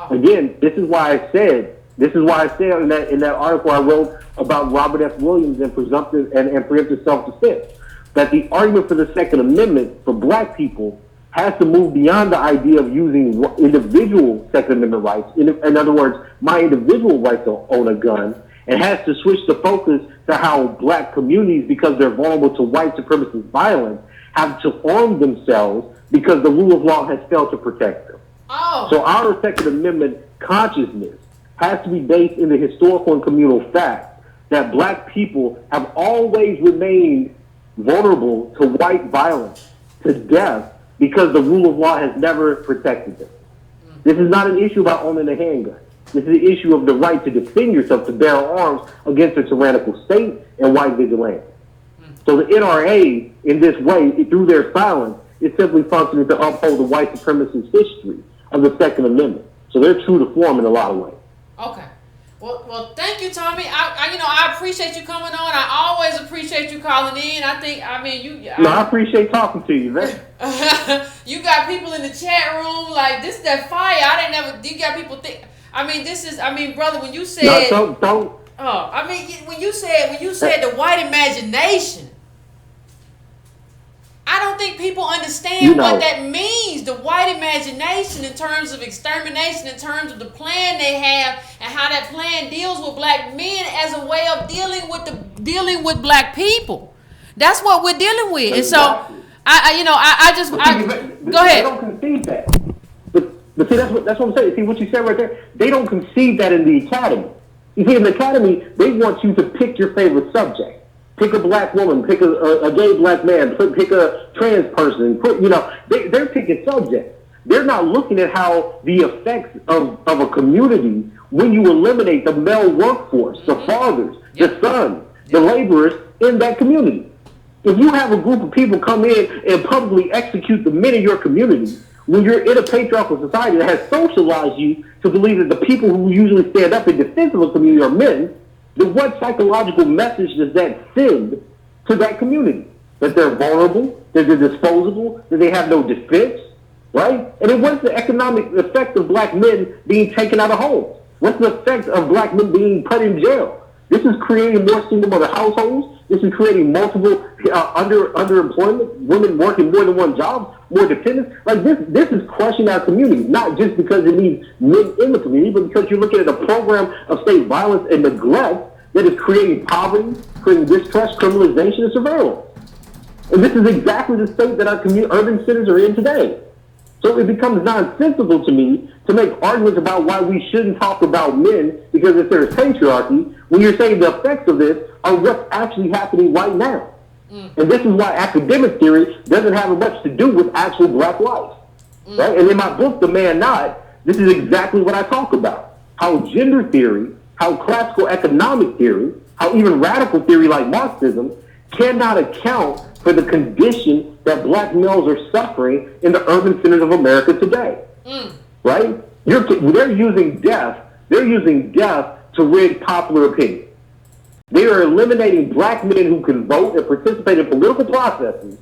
Again, this is why I said in that article I wrote about Robert F. Williams and presumptive and preemptive self-defense, that the argument for the Second Amendment for black people has to move beyond the idea of using individual Second Amendment rights. In other words, my individual right to own a gun, and has to switch the focus to how black communities, because they're vulnerable to white supremacist violence, have to arm themselves because the rule of law has failed to protect them. So our Second Amendment consciousness has to be based in the historical and communal fact that black people have always remained vulnerable to white violence, to death, because the rule of law has never protected them. This is not an issue about owning a handgun. This is the issue of the right to defend yourself, to bear arms against a tyrannical state and white vigilantes. So the NRA, in this way, through their silence, is simply functioning to uphold the white supremacist history of the Second Amendment. So they're true to form in a lot of ways. Okay. Well, thank you, Tommy. I appreciate you coming on. I always appreciate you calling in. I appreciate talking to you, man. You got people in the chat room like this is that fire. You got people think. Brother, when you said don't. When you said the white imagination, I don't think people understand what that means. The white imagination in terms of extermination, in terms of the plan they have, and how that plan deals with black men as a way of dealing with black people. That's what we're dealing with. And so, go ahead. They don't concede that. But see, that's what I'm saying. See what you said right there. They don't concede that in the academy. You see, in the academy, they want you to pick your favorite subject. Pick a black woman, pick a gay black man, pick a trans person. They're picking subjects. They're not looking at how the effects of a community, when you eliminate the male workforce, the fathers, the sons, the laborers in that community. If you have a group of people come in and publicly execute the men in your community, when you're in a patriarchal society that has socialized you to believe that the people who usually stand up in defense of a community are men, then what psychological message does that send to that community? That they're vulnerable, that they're disposable, that they have no defense, right? And then what's the economic effect of black men being taken out of homes? What's the effect of black men being put in jail? This is creating more single mother households. This is creating multiple underemployment, women working more than one job, more dependence. Like this is crushing our community, not just because it needs men in the community, but because you're looking at a program of state violence and neglect that is creating poverty, creating distrust, criminalization, and surveillance. And this is exactly the state that our urban centers are in today. So it becomes nonsensical to me to make arguments about why we shouldn't talk about men because if there's patriarchy, when you're saying the effects of this are what's actually happening right now. And this is why academic theory doesn't have much to do with actual black life. Right? And in my book, The Man Not, this is exactly what I talk about. How gender theory, how classical economic theory, how even radical theory like Marxism cannot account for the condition that black males are suffering in the urban centers of America today. Right? They're using death to rig popular opinion. They are eliminating black men who can vote and participate in political processes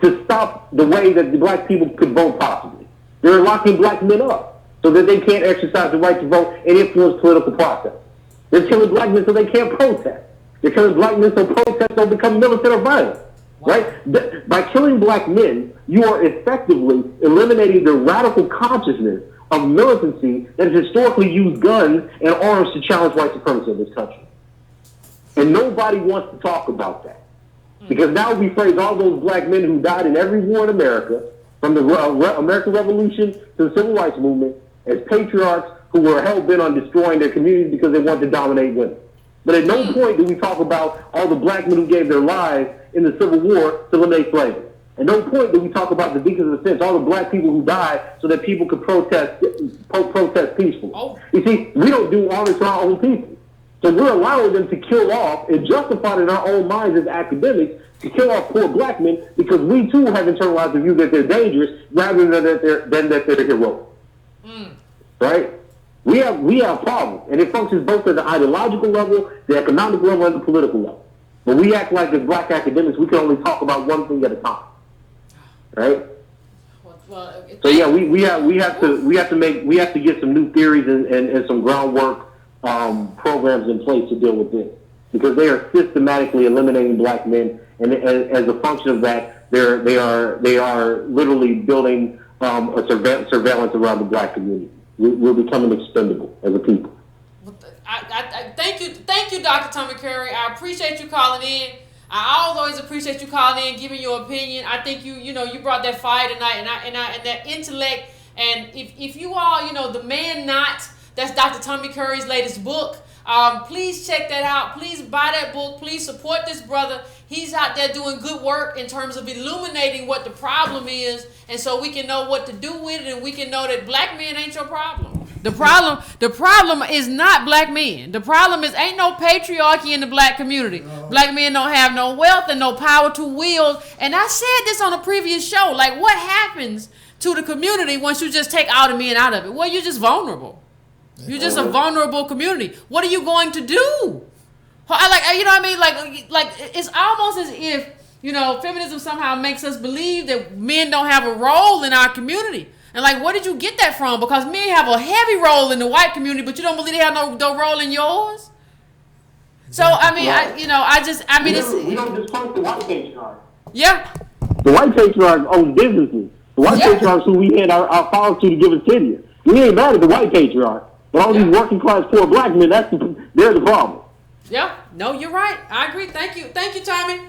to stop the way that the black people could vote possibly. They're locking black men up. so that they can't exercise the right to vote and influence political process. They're killing black men so they can't protest. They're killing black men so protests don't become militant or violent. Right? By killing black men, you are effectively eliminating the radical consciousness of militancy that has historically used guns and arms to challenge white supremacy in this country. And nobody wants to talk about that. Because now we phrase all those black men who died in every war in America, from the American Revolution to the Civil Rights Movement, as patriarchs who were hell-bent on destroying their communities because they wanted to dominate women. But at no point do we talk about all the black men who gave their lives in the Civil War to eliminate slavery. At no point do we talk about the deacons of defense, all the black people who died so that people could protest peacefully. You see, we don't do all this to our own people. So we're allowing them to kill off and justify it in our own minds as academics to kill off poor black men because we too have internalized the view that they're dangerous rather than that they're heroic. Right? We have problems, and it functions both at the ideological level, the economic level, and the political level. But we act like as black academics, we can only talk about one thing at a time. Right? So yeah, we have to get some new theories and some groundwork programs in place to deal with this, because they are systematically eliminating black men, and as a function of that, they are literally building a surveillance around the black community. We're becoming expendable as a people. I thank you, Dr. Tommy Curry. I appreciate you calling in. I always appreciate you calling in, giving your opinion. I think you brought that fire tonight, and that intellect. And if you all, The Man Not, that's Dr. Tommy Curry's latest book. Please check that out. Please buy that book. Please support this brother. He's out there doing good work in terms of illuminating what the problem is, and so we can know what to do with it, and we can know that black men ain't your problem. The problem is not black men. The problem is ain't no patriarchy in the black community. No. Black men don't have no wealth and no power to wield. And I said this on a previous show. Like, what happens to the community once you just take all the men out of it? Well, you're just vulnerable. You're just a vulnerable community. What are you going to do? Like it's almost as if, feminism somehow makes us believe that men don't have a role in our community. And like, where did you get that from? Because men have a heavy role in the white community, but you don't believe they have no role in yours? So, We don't discount the white patriarch. Yeah. The white patriarch owns businesses. The white patriarch who we hand our fathers to give us tenure. We ain't mad at the white patriarch. But all these working class poor black men, they're the problem. Yeah. No, you're right. I agree. Thank you, Tommy.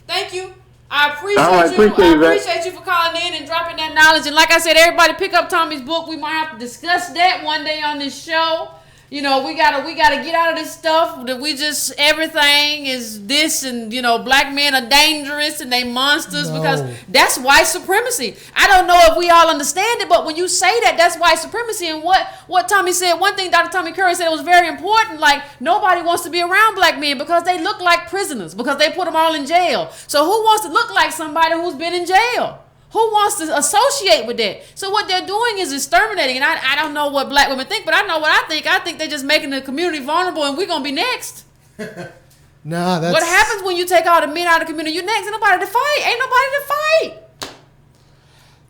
Thank you. I appreciate you for calling in and dropping that knowledge. And like I said, everybody pick up Tommy's book. We might have to discuss that one day on this show. We gotta get out of this stuff that everything is this, and black men are dangerous and they monsters because that's white supremacy. I don't know if we all understand it, but when you say that, that's white supremacy. And what Tommy said, one thing Dr. Tommy Curry said was very important, like nobody wants to be around black men because they look like prisoners, because they put them all in jail. So who wants to look like somebody who's been in jail? Who wants to associate with that? So what they're doing is exterminating. And I don't know what black women think, but I know what I think. I think they're just making the community vulnerable, and we're going to be next. What happens when you take all the men out of the community? You're next. Ain't nobody to fight.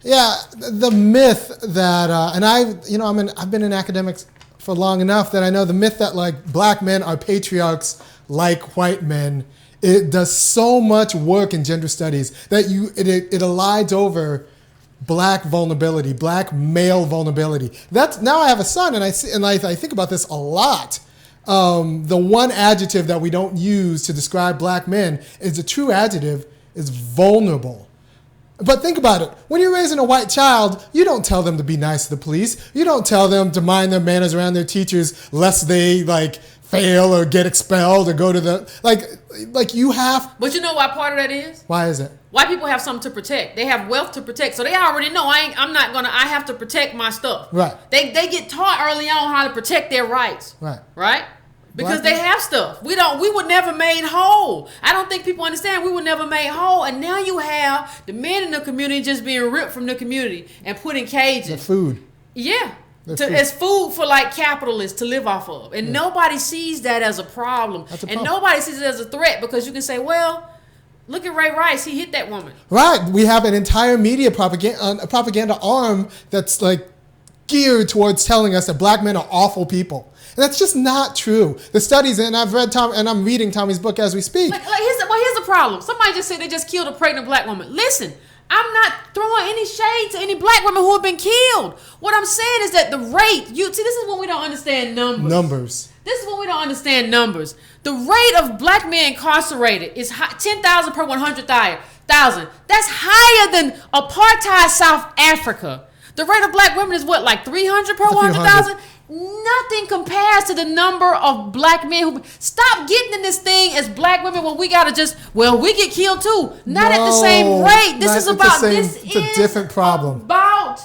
Yeah, the myth that, I've been in academics for long enough that I know the myth that like black men are patriarchs like white men. It does so much work in gender studies that it elides over black vulnerability, black male vulnerability. Now I have a son, and I think about this a lot. The one adjective that we don't use to describe black men is a true adjective is vulnerable. But think about it. When you're raising a white child, you don't tell them to be nice to the police. You don't tell them to mind their manners around their teachers lest they fail or get expelled or go to the you have. But you know what part of that is? Why is it? White people have something to protect. They have wealth to protect, so they already know I have to protect my stuff. Right. They get taught early on how to protect their rights. Right. Because they have stuff. We were never made whole. I don't think people understand we were never made whole, and now you have the men in the community just being ripped from the community and put in cages. The food. Yeah. As food for capitalists to live off of. And nobody sees that as a problem. And nobody sees it as a threat, because you can say, well, look at Ray Rice. He hit that woman. Right. We have an entire media propaganda arm that's geared towards telling us that black men are awful people. And that's just not true. The studies, and I've read and I'm reading Tommy's book as we speak. Here's the problem. Somebody just said they just killed a pregnant black woman. Listen, I'm not throwing any shade to any black women who have been killed. What I'm saying is that the rate, this is when we don't understand numbers. This is when we don't understand numbers. The rate of black men incarcerated is 10,000 per 100,000. That's higher than apartheid South Africa. The rate of black women is what, like 300 per 100,000? Nothing compares to the number of black men who stop getting in this thing as black women when we gotta we get killed too. Not at the same rate. It's a different problem. About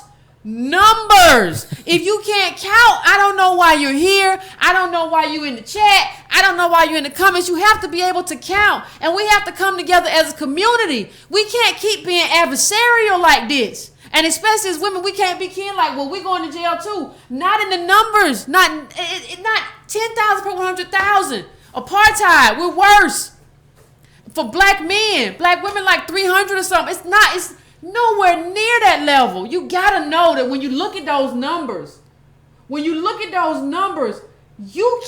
numbers. If you can't count, I don't know why you're here. I don't know why you're in the chat. I don't know why you're in the comments. You have to be able to count, and we have to come together as a community. We can't keep being adversarial like this. And especially as women, we can't be kin like, well, we're going to jail too. Not in the numbers. Not 10,000 per 100,000. Apartheid, we're worse. For black men, black women like 300 or something. It's nowhere near that level. You gotta know that when you look at those numbers, you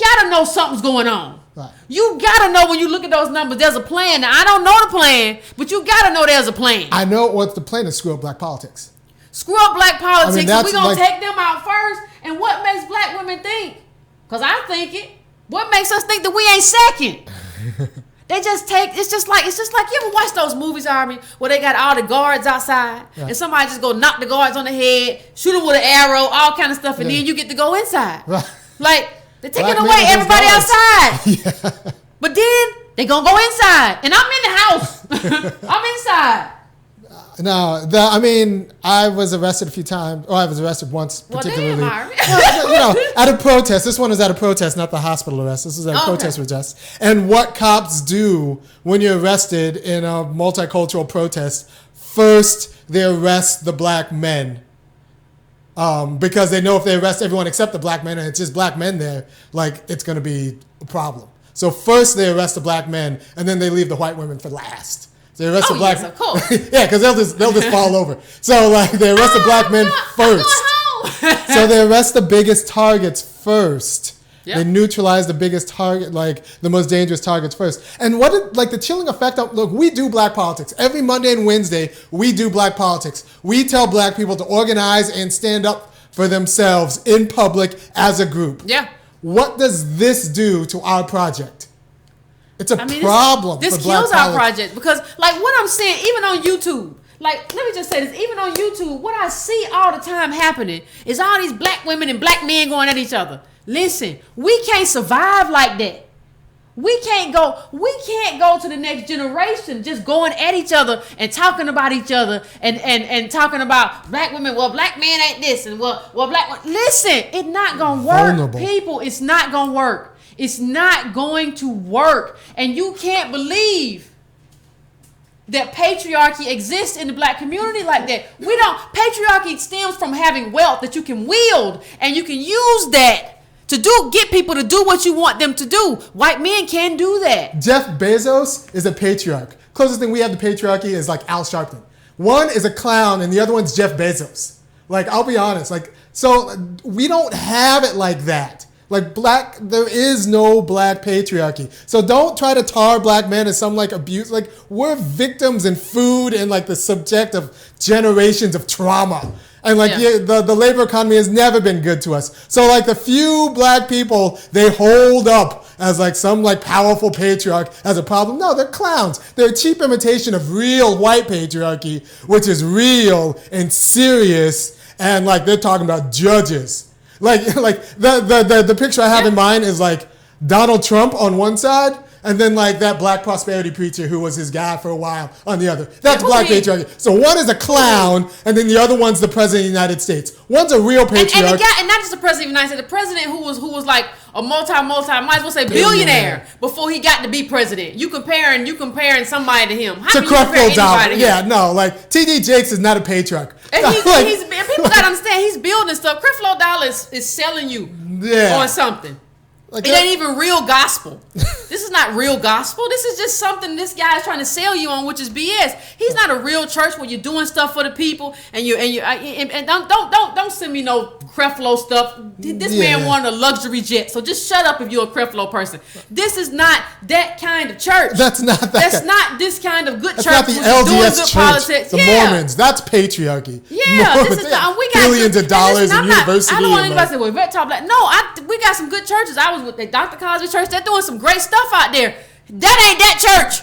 gotta know something's going on. Right. You gotta know when you look at those numbers, there's a plan. Now, I don't know the plan, but you gotta know there's a plan. I know what's the plan is screw up black politics. Screw up black politics, and we're going to take them out first. And what makes black women think? Because I think it. What makes us think that we ain't second? They just it's just like, you ever watch those movies, Army, where they got all the guards outside, and somebody just go knock the guards on the head, shoot them with an arrow, all kind of stuff, and then you get to go inside. Right. Like, they're taking away everybody outside. Yeah. But then, they going to go inside. And I'm in the house. I'm inside. No, I was arrested a few times. I was arrested once, particularly. At a protest. This one was at a protest, not the hospital arrest. This was at a protest arrest. And what cops do when you're arrested in a multicultural protest, first they arrest the black men. Because they know if they arrest everyone except the black men, and it's just black men there, like, it's going to be a problem. So first they arrest the black men, and then they leave the white women for last. So they arrest the black. Yes, of course. Yeah, because they'll just fall over. So they arrest the black men first. So they arrest the biggest targets first. Yep. They neutralize the biggest target, like the most dangerous targets first. And the chilling effect of, look, we do black politics. Every Monday and Wednesday, we do black politics. We tell black people to organize and stand up for themselves in public as a group. Yeah. What does this do to our project? It's a problem. This kills our project because, like, what I'm saying, even on YouTube, like, let me just say this, even on YouTube, what I see all the time happening is all these black women and black men going at each other. Listen, we can't survive like that. We can't go to the next generation just going at each other and talking about each other and talking about black women. Well, black men ain't this, and well, black. Listen, it's not gonna work, vulnerable. People. It's not gonna work. It's not going to work, and you can't believe that patriarchy exists in the black community like that. Patriarchy stems from having wealth that you can wield, and you can use that to get people to do what you want them to do. White men can do that. Jeff Bezos is a patriarch. Closest thing we have to patriarchy is like Al Sharpton. One is a clown, and the other one's Jeff Bezos. Like, I'll be honest. Like, so we don't have it like that. Like, there is no black patriarchy. So don't try to tar black men as some, like, abuse. Like, we're victims and food and, like, the subject of generations of trauma. And, like, the labor economy has never been good to us. So, like, the few black people they hold up as, like, some, like, powerful patriarch as a problem. No, they're clowns. They're a cheap imitation of real white patriarchy, which is real and serious. And, like, they're talking about judges. Like the picture I have in mind is like Donald Trump on one side, and then like that black prosperity preacher who was his guy for a while on the other. That's black patriarchy. So one is a clown, and then the other one's the president of the United States. One's a real patriarch. And not just the president of the United States, the president who was like a multi, might as well say billionaire before he got to be president. You comparing somebody to him. How to Creflo Dollar. Yeah, no, like T.D. Jakes is not a patriarch. And people gotta understand he's building stuff. Creflo Dollar is selling you on something. Like it ain't even real gospel. This is not real gospel. This is just something this guy is trying to sell you on, which is BS. He's not a real church where you're doing stuff for the people and don't send me no Creflo stuff. This man wanted a luxury jet, so just shut up if you're a Creflo person. This is not that kind of church. That's not that. That's not this kind of good that's church. That's not the LDS church. Politics. The Mormons. That's patriarchy. Yeah, this is we got billions of dollars in university. I don't want anybody to say, "Well, Yvette talk black." No, we got some good churches. I was with the Dr. Cosby Church. They're doing some great stuff out there. That ain't that church.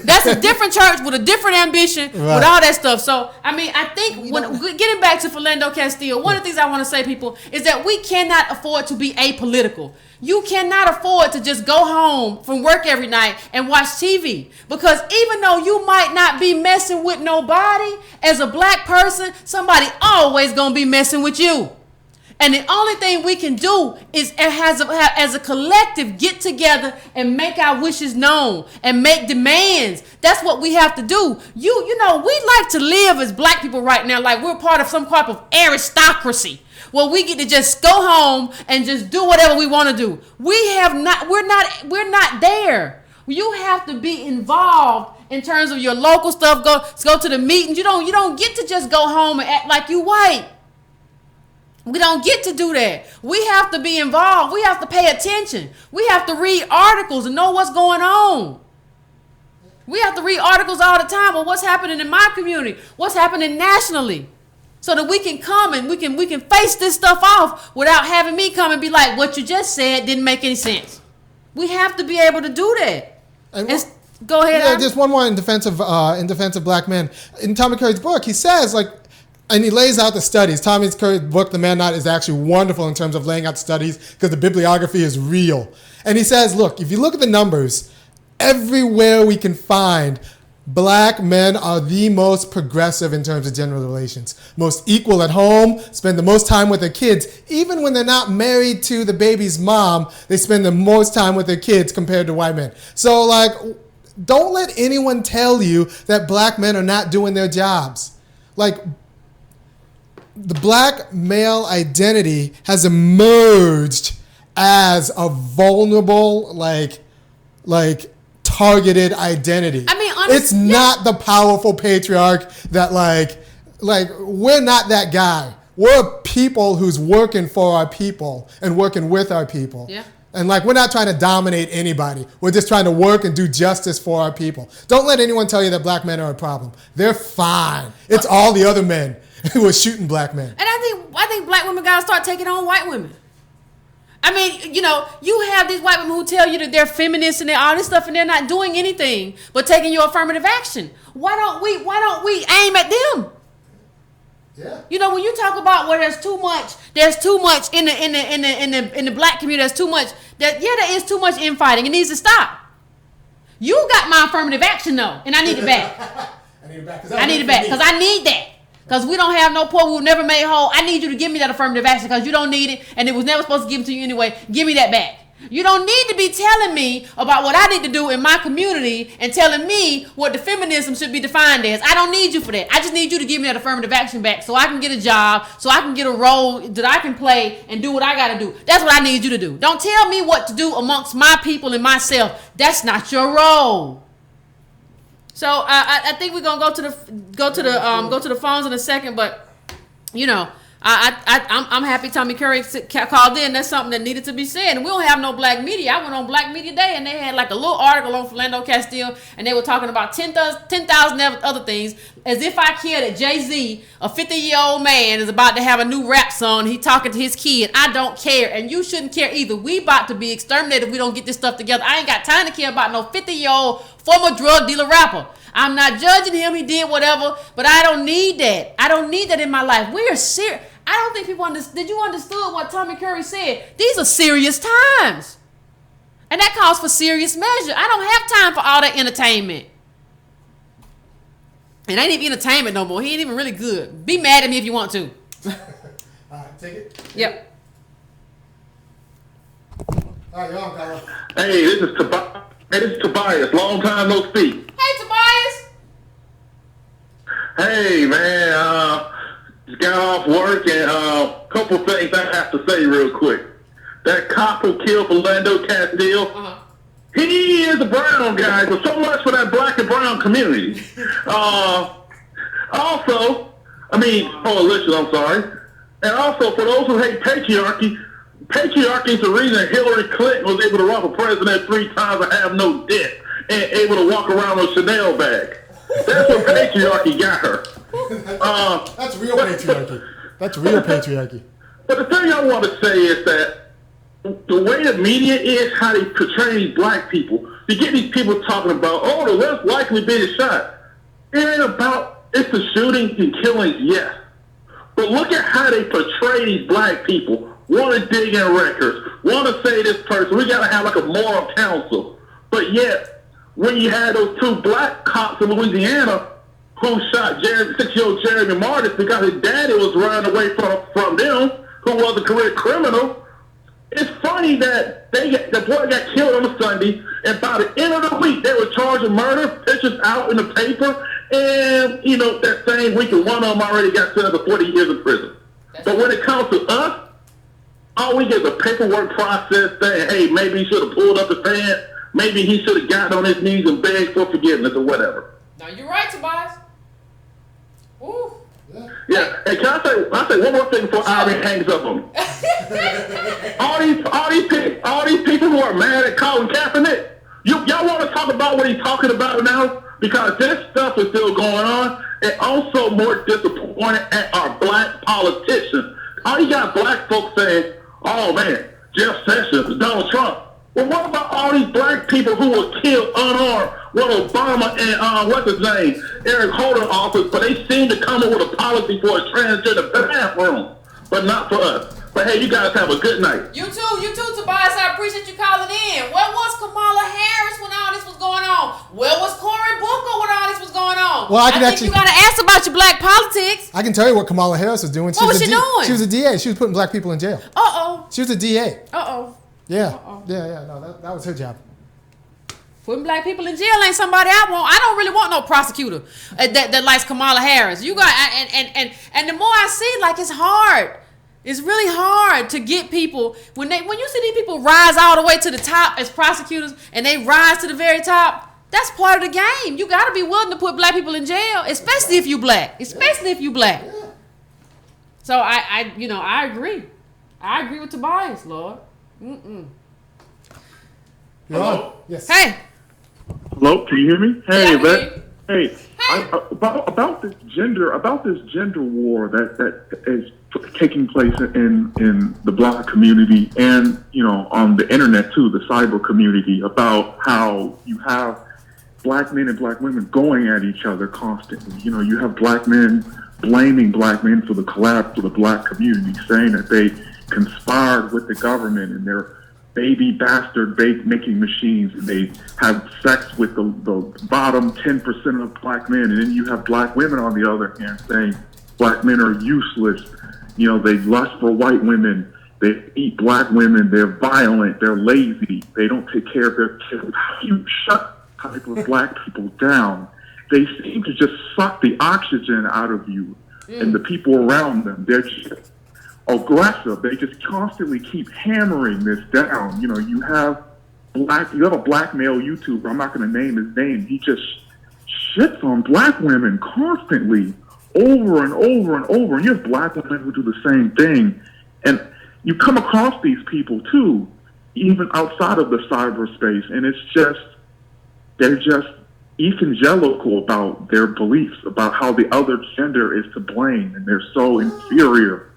That's a different church with a different ambition, with all that stuff. So, I mean, I think getting back to Philando Castile, one of the things I want to say, people, is that we cannot afford to be apolitical. You cannot afford to just go home from work every night and watch TV. Because even though you might not be messing with nobody, as a black person, somebody always gonna be messing with you. And the only thing we can do is, as a collective, get together and make our wishes known and make demands. That's what we have to do. You know, we like to live as black people right now like we're part of some type of aristocracy. Well, we get to just go home and just do whatever we want to do. We're not there. You have to be involved in terms of your local stuff. Go to the meetings. You don't get to just go home and act like you white. We don't get to do that. We have to be involved. We have to pay attention. We have to read articles and know what's going on. We have to read articles all the time. Well, what's happening in my community? What's happening nationally? So that we can come and we can face this stuff off without having me come and be like, what you just said didn't make any sense. We have to be able to do that. Go ahead. Yeah, just one more in defense of black men. In Tommy Curry's book, he says, like, and he lays out the studies. Tommy Curry's book, The Man Not, is actually wonderful in terms of laying out studies because the bibliography is real. And he says, look, if you look at the numbers, everywhere we can find, black men are the most progressive in terms of gender relations. Most equal at home, spend the most time with their kids. Even when they're not married to the baby's mom, they spend the most time with their kids compared to white men. So, like, don't let anyone tell you that black men are not doing their jobs. Like, the black male identity has emerged as a vulnerable, like targeted identity. I mean, honestly, it's not the powerful patriarch that like we're not that guy. We're people who's working for our people and working with our people. Yeah. And like, we're not trying to dominate anybody. We're just trying to work and do justice for our people. Don't let anyone tell you that black men are a problem. They're fine. It's all the other men who are shooting black men. And I think black women gotta start taking on white women. I mean, you know, you have these white women who tell you that they're feminists and they're all this stuff, and they're not doing anything but taking your affirmative action. Why don't we aim at them? Yeah. You know, when you talk about where there's too much in the black community, there's too much there is too much infighting. It needs to stop. You got my affirmative action though, and I need it back. I need it back because I need that. Because we don't have no poor, we were never made whole. I need you to give me that affirmative action because you don't need it, and it was never supposed to give it to you anyway. Give me that back. You don't need to be telling me about what I need to do in my community and telling me what the feminism should be defined as. I don't need you for that. I just need you to give me that affirmative action back so I can get a job, so I can get a role that I can play and do what I got to do. That's what I need you to do. Don't tell me what to do amongst my people and myself. That's not your role. So I think we're gonna go to the phones in a second, but you know, I'm happy Tommy Curry called in. That's something that needed to be said. And we don't have no black media. I went on Black Media Day and they had like a little article on Philando Castile, and they were talking about 10,000 other things, as if I care that Jay-Z, a 50-year-old man, is about to have a new rap song. He talking to his kid. I don't care, and you shouldn't care either. We about to be exterminated if we don't get this stuff together. I ain't got time to care about no 50-year-old former drug dealer rapper. I'm not judging him. He did whatever, but I don't need that. I don't need that in my life. We are serious. I don't think people understood. Did you understood what Tommy Curry said? These are serious times, and that calls for serious measure. I don't have time for all that entertainment. It ain't even entertainment no more. He ain't even really good. Be mad at me if you want to. All right, take it. Yep. All right, you're on, Carla. Hey, this is Tobias. Long time no speak. Hey, Tobias. Hey, man. Just got off work, and a couple things I have to say real quick. that cop who killed Philando Castile. He is a brown guy, so much for that black and brown community. Also, coalition, I'm sorry. And also, for those who hate patriarchy is the reason Hillary Clinton was able to run for president 3 times and have no debt and able to walk around with a Chanel bag. That's what patriarchy got her. That's real patriarchy. That's real patriarchy. But the thing I want to say is that the way the media is, how they portray these black people, you get these people talking about, they're less likely being shot. It ain't about, it's the shootings and killings, yes. But look at how they portray these black people. Want to dig in records, want to say this person, we got to have like a moral council. But yet, when you had those 2 black cops in Louisiana who shot 6-year-old Jeremy Martis because his daddy was running away from them, who was a career criminal, it's funny that the boy got killed on a Sunday, and by the end of the week, they were charged with murder, pictures out in the paper, and, that same week, one of them already got sentenced to 40 years in prison. But when it comes to us, all we get is a paperwork process saying, hey, maybe he should have pulled up the fan, maybe he should have gotten on his knees and begged for forgiveness or whatever. Now, you're right, Tobias. Ooh. Yeah, and can I say one more thing before Ivy hangs up on me? all these people who are mad at Colin Kaepernick, y'all want to talk about what he's talking about now? Because this stuff is still going on, and also more disappointed at our black politicians. All you got black folks saying, oh man, Jeff Sessions, Donald Trump. Well, what about all these black people who were killed unarmed when Obama and, Eric Holder office, but they seem to come up with a policy for a transgender bathroom, but not for us. But hey, you guys have a good night. You too, Tobias. I appreciate you calling in. Where was Kamala Harris when all this was going on? Where was Cory Booker when all this was going on? Well, I think you got to ask about your black politics. I can tell you what Kamala Harris was doing. What was she doing? She was a DA. She was putting black people in jail. She was a DA. Yeah. No, that was her job. Putting black people in jail ain't somebody I want. I don't really want no prosecutor that likes Kamala Harris. You got and the more I see, like, it's hard. It's really hard to get people when you see these people rise all the way to the top as prosecutors and they rise to the very top. That's part of the game. You got to be willing to put black people in jail, especially if you black. So I agree. I agree with Tobias, Lord. Hello? Yes. Hey. Hello, can you hear me? Hey, Yvette. Hey. About this gender war that is taking place in the black community and on the internet too, the cyber community, about how you have black men and black women going at each other constantly. You have black men blaming black men for the collapse of the black community, saying that they conspired with the government and their baby bastard making machines, and they have sex with the bottom 10% of black men. And then you have black women on the other hand saying black men are useless. They lust for white women. They eat black women. They're violent. They're lazy. They don't take care of their kids. How do you shut type of black people down? They seem to just suck the oxygen out of you and the people around them. They're just aggressive. They just constantly keep hammering this down. You have a black male YouTuber. I'm not going to name his name. He just shits on black women constantly, over and over and over. And you have black women who do the same thing. And you come across these people too, even outside of the cyberspace. And they're just evangelical about their beliefs, about how the other gender is to blame, and they're so inferior.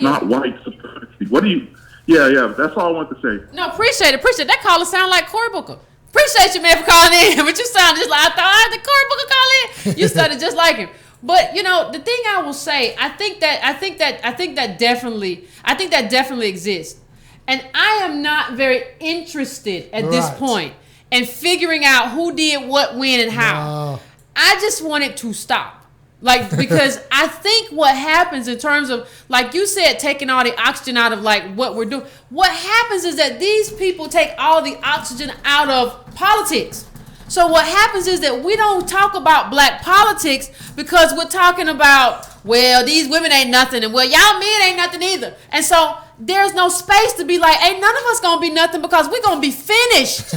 Not white supremacy. What do you? Yeah. That's all I want to say. No, appreciate it. That caller sound like Cory Booker. Appreciate you, man, for calling in. But you sound just like I thought. Did Cory Booker call in? You sounded just like him. But the thing I will say, I think that definitely exists, and I am not very interested at this point in figuring out who did what, when, and how. No. I just want it to stop. Because I think what happens in terms of, like you said, taking all the oxygen out of what we're doing, what happens is that these people take all the oxygen out of politics. So what happens is that we don't talk about black politics because we're talking about, well, these women ain't nothing, and well, y'all men ain't nothing either. And so there's no space to be like, hey, none of us gonna be nothing because we're gonna be finished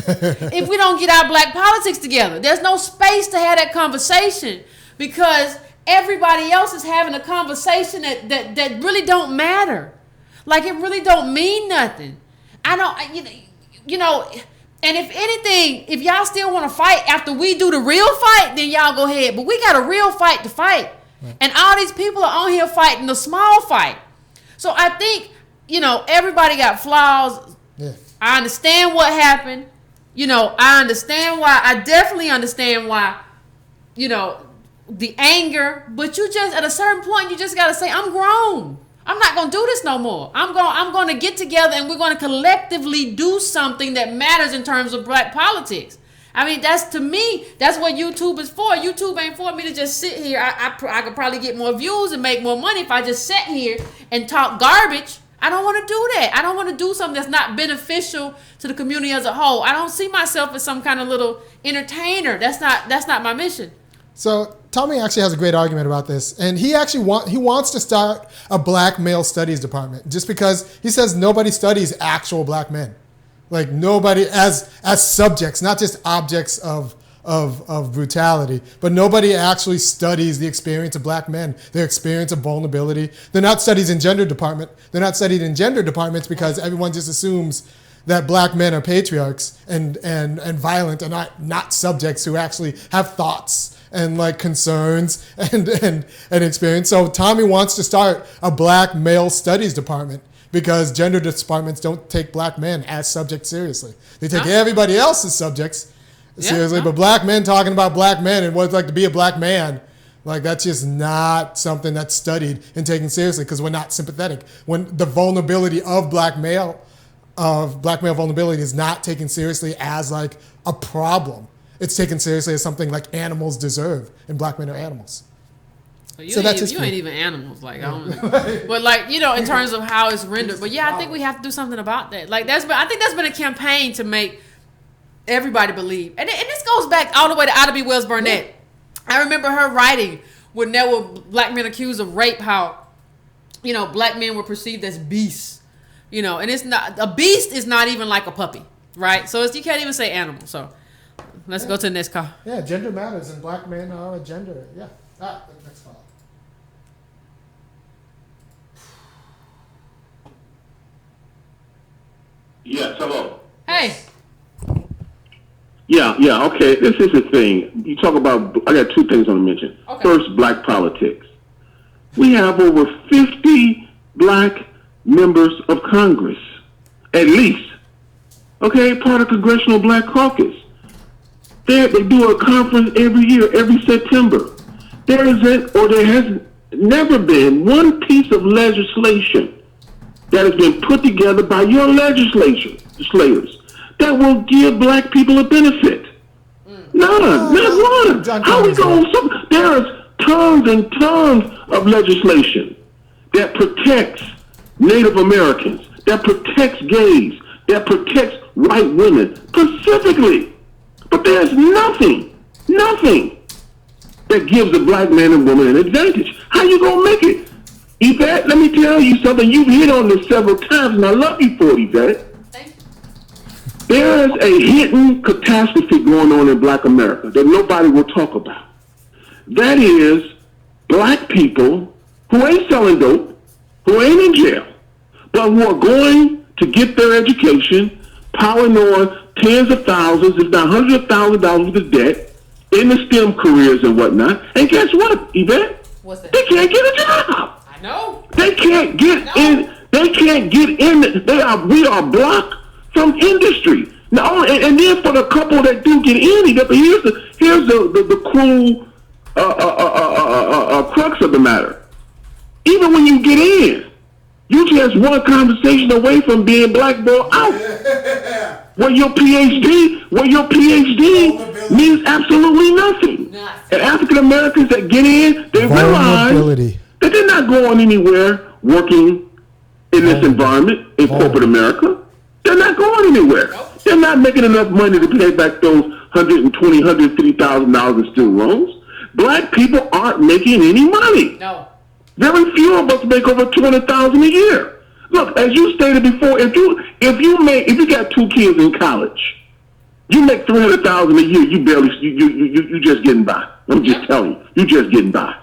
if we don't get our black politics together. There's no space to have that conversation because everybody else is having a conversation that really don't matter. Like, it really don't mean nothing. I don't, you know, and if anything, if y'all still want to fight after we do the real fight, then y'all go ahead. But we got a real fight to fight. And all these people are on here fighting the small fight. So I think, you know, everybody got flaws. Yeah. I understand what happened. You know, I understand why. I definitely understand why, you know, the anger. But you just, at a certain point, you just got to say, I'm grown. I'm not going to do this no more. I'm going to get together and we're going to collectively do something that matters in terms of black politics. I mean, to me, that's what YouTube is for. YouTube ain't for me to just sit here. I could probably get more views and make more money if I just sat here and talk garbage. I don't want to do that. I don't want to do something that's not beneficial to the community as a whole. I don't see myself as some kind of little entertainer. That's not my mission. So Tommy actually has a great argument about this, and he actually wants to start a black male studies department just because he says nobody studies actual black men, like nobody as subjects, not just objects of brutality, but nobody actually studies the experience of black men, their experience of vulnerability. They're not studied in gender department. They're not studied in gender departments because everyone just assumes that black men are patriarchs and violent and not subjects who actually have thoughts and like concerns and experience. So Tommy wants to start a black male studies department because gender departments don't take black men as subjects seriously. They take everybody else's subjects seriously, but black men talking about black men and what it's like to be a black man, like that's just not something that's studied and taken seriously because we're not sympathetic. When the vulnerability of black male vulnerability is not taken seriously as like a problem. It's taken seriously as something like animals deserve, and black men are animals. You ain't even animals, like I don't know. But like, you know, in terms of how it's rendered. But yeah, I think we have to do something about that. Like I think that's been a campaign to make everybody believe, and this goes back all the way to Ida B. Wells Burnett. Yeah. I remember her writing when there were black men accused of rape, how, you know, black men were perceived as beasts, you know, and it's not, a beast is not even like a puppy, right? So you can't even say animal. So let's go to the next call. Yeah, gender matters, and black men are a gender. Yeah. Next call. Yes, hello. Hey. Yeah, okay. This is the thing. You talk about, I got two things I want to mention. Okay. First, black politics. We have over 50 black members of Congress, at least. Okay, part of Congressional Black Caucus. They do a conference every year, every September. There has never been one piece of legislation that has been put together by your legislators that will give black people a benefit. None, not one. How we going? There's tons and tons of legislation that protects Native Americans, that protects gays, that protects white women specifically. But there's nothing that gives a black man and woman an advantage. How you gonna make it? Yvette, let me tell you something. You've hit on this several times, and I love you for it, Yvette. There is a hidden catastrophe going on in black America that nobody will talk about. That is black people who ain't selling dope, who ain't in jail, but who are going to get their education, piling on tens of thousands, if not hundreds of thousands of dollars of debt in the STEM careers and whatnot. And guess what, Yvette? What's that? They can't get a job. I know. They can't get in. They can't get in. We are blocked from industry. Now, and then for the couple that do get in, here's the cruel crux of the matter. Even when you get in, you just one conversation away from being blackballed out. Where your PhD means absolutely nothing. And African Americans that get in, they realize that they're not going anywhere working in this environment in corporate America. They're not going anywhere. They're not making enough money to pay back those $120,000, $150,000 in student loans. Black people aren't making any money. No. Very few of us make over $200,000 a year. Look, as you stated before, if you got 2 kids in college, you make $300,000 a year. You just getting by. I'm just telling you, you just getting by.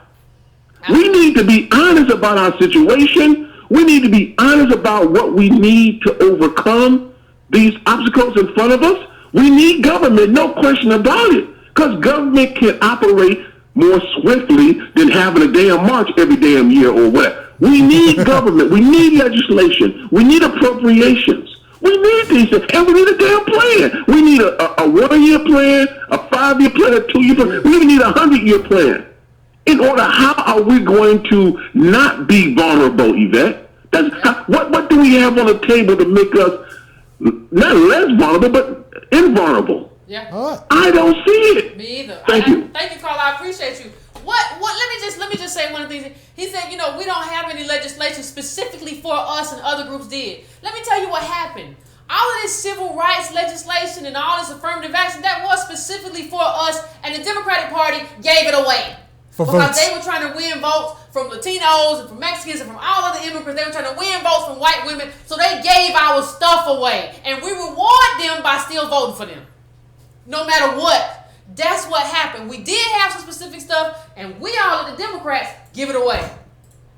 We need to be honest about our situation. We need to be honest about what we need to overcome these obstacles in front of us. We need government, no question about it, because government can operate more swiftly than having a damn march every damn year or whatever. We need government. We need legislation. We need appropriations. We need these things, and we need a damn plan. We need a 1-year plan, a 5-year plan, a 2-year plan. We even need a 100-year plan. In order, how are we going to not be vulnerable, Yvette? What do we have on the table to make us not less vulnerable, but invulnerable? Yeah. I don't see it. Me either. Thank you. Thank you, Carl. I appreciate you. Let me just say one of the things. He said, we don't have any legislation specifically for us, and other groups did. Let me tell you what happened. All of this civil rights legislation and all this affirmative action, that was specifically for us, and the Democratic Party gave it away. Because they were trying to win votes from Latinos and from Mexicans and from all other immigrants. They were trying to win votes from white women, so they gave our stuff away. And we reward them by still voting for them. No matter what. That's what happened. We did have some specific stuff, and we all, the Democrats, give it away.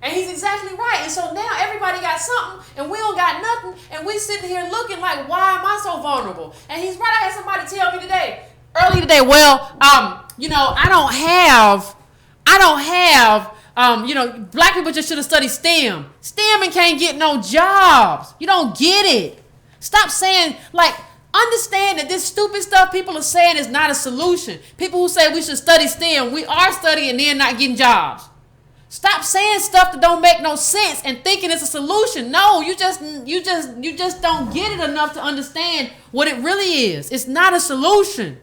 And he's exactly right. And so now everybody got something, and we don't got nothing, and we sitting here looking like, why am I so vulnerable? And he's right. I had somebody tell me earlier today, I don't have, black people just should have studied STEM. STEM and can't get no jobs. You don't get it. Stop saying, understand that this stupid stuff people are saying is not a solution. People who say we should study STEM, we are studying and then not getting jobs. Stop saying stuff that don't make no sense and thinking it's a solution. No, you just don't get it enough to understand what it really is. It's not a solution.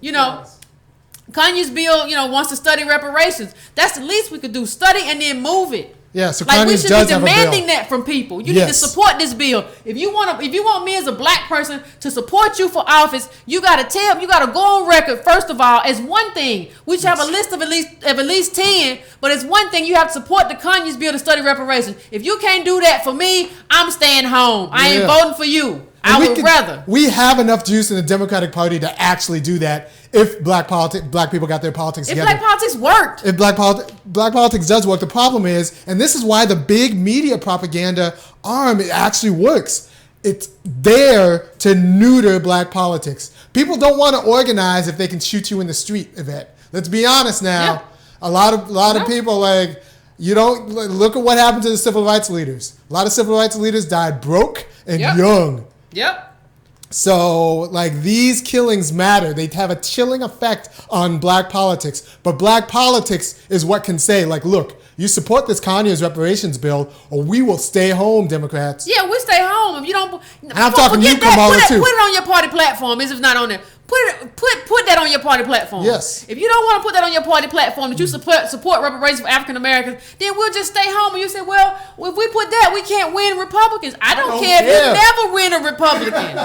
Kanye's bill, wants to study reparations. That's the least we could do. Study and then move it. Yeah, so Kanye we should does be have a bill. demanding that from people. You need to support this bill. If you want me as a black person to support you for office, you gotta go on record, first of all, as one thing. We should have a list of at least 10, but it's one thing, you have to support the Kanye's bill to study reparations. If you can't do that for me, I'm staying home. I ain't voting for you. I would rather. We have enough juice in the Democratic Party to actually do that if black people got their politics together. If black politics worked. If black politics does work, the problem is, and this is why the big media propaganda arm, it actually works. It's there to neuter black politics. People don't want to organize if they can shoot you in the street, Yvette. Let's be honest now. Yeah. A lot of people, you don't look at what happened to the civil rights leaders. A lot of civil rights leaders died broke and young. Yep. So, these killings matter. They have a chilling effect on black politics. But black politics is what can say, look, you support this Kanye's reparations bill, or we will stay home, Democrats. Yeah, we stay home. If you don't... And I'm talking you, Kamala, too. Put it on your party platform, as if it's not on there. Put that on your party platform. Yes. If you don't want to put that on your party platform, that you support reparations for African Americans, then we'll just stay home. And you say, well, if we put that, we can't win Republicans. I don't care if you never win a Republican.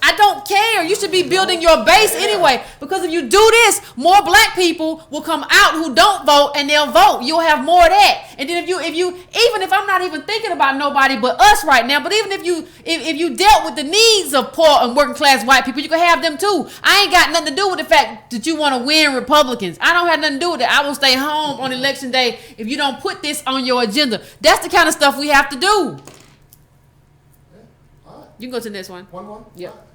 I don't care. You should be building your base anyway, because if you do this, more black people will come out who don't vote, and they'll vote. You'll have more of that. And then if you even if I'm not even thinking about nobody but us right now, but even if you dealt with the needs of poor and working class white people, you can have them too. I ain't got nothing to do with the fact that you want to win Republicans. I don't have nothing to do with it. I will stay home on election day if you don't put this on your agenda. That's the kind of stuff we have to do. You can go to the next one. One? Yep.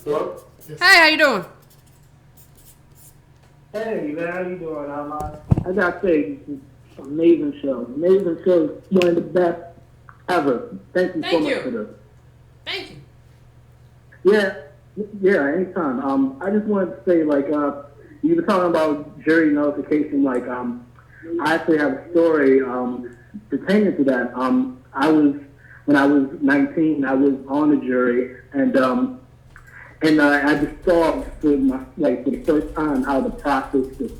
Hello? Hey, how you doing? Hey, man, how you doing? I got to say, amazing show. Amazing show. One of the best ever. Thank you so much for this. Thank you. Yeah, anytime. I just wanted to say, you were talking about jury notification. I actually have a story pertaining to that. When I was 19, I was on the jury, and I just saw for the first time how the process just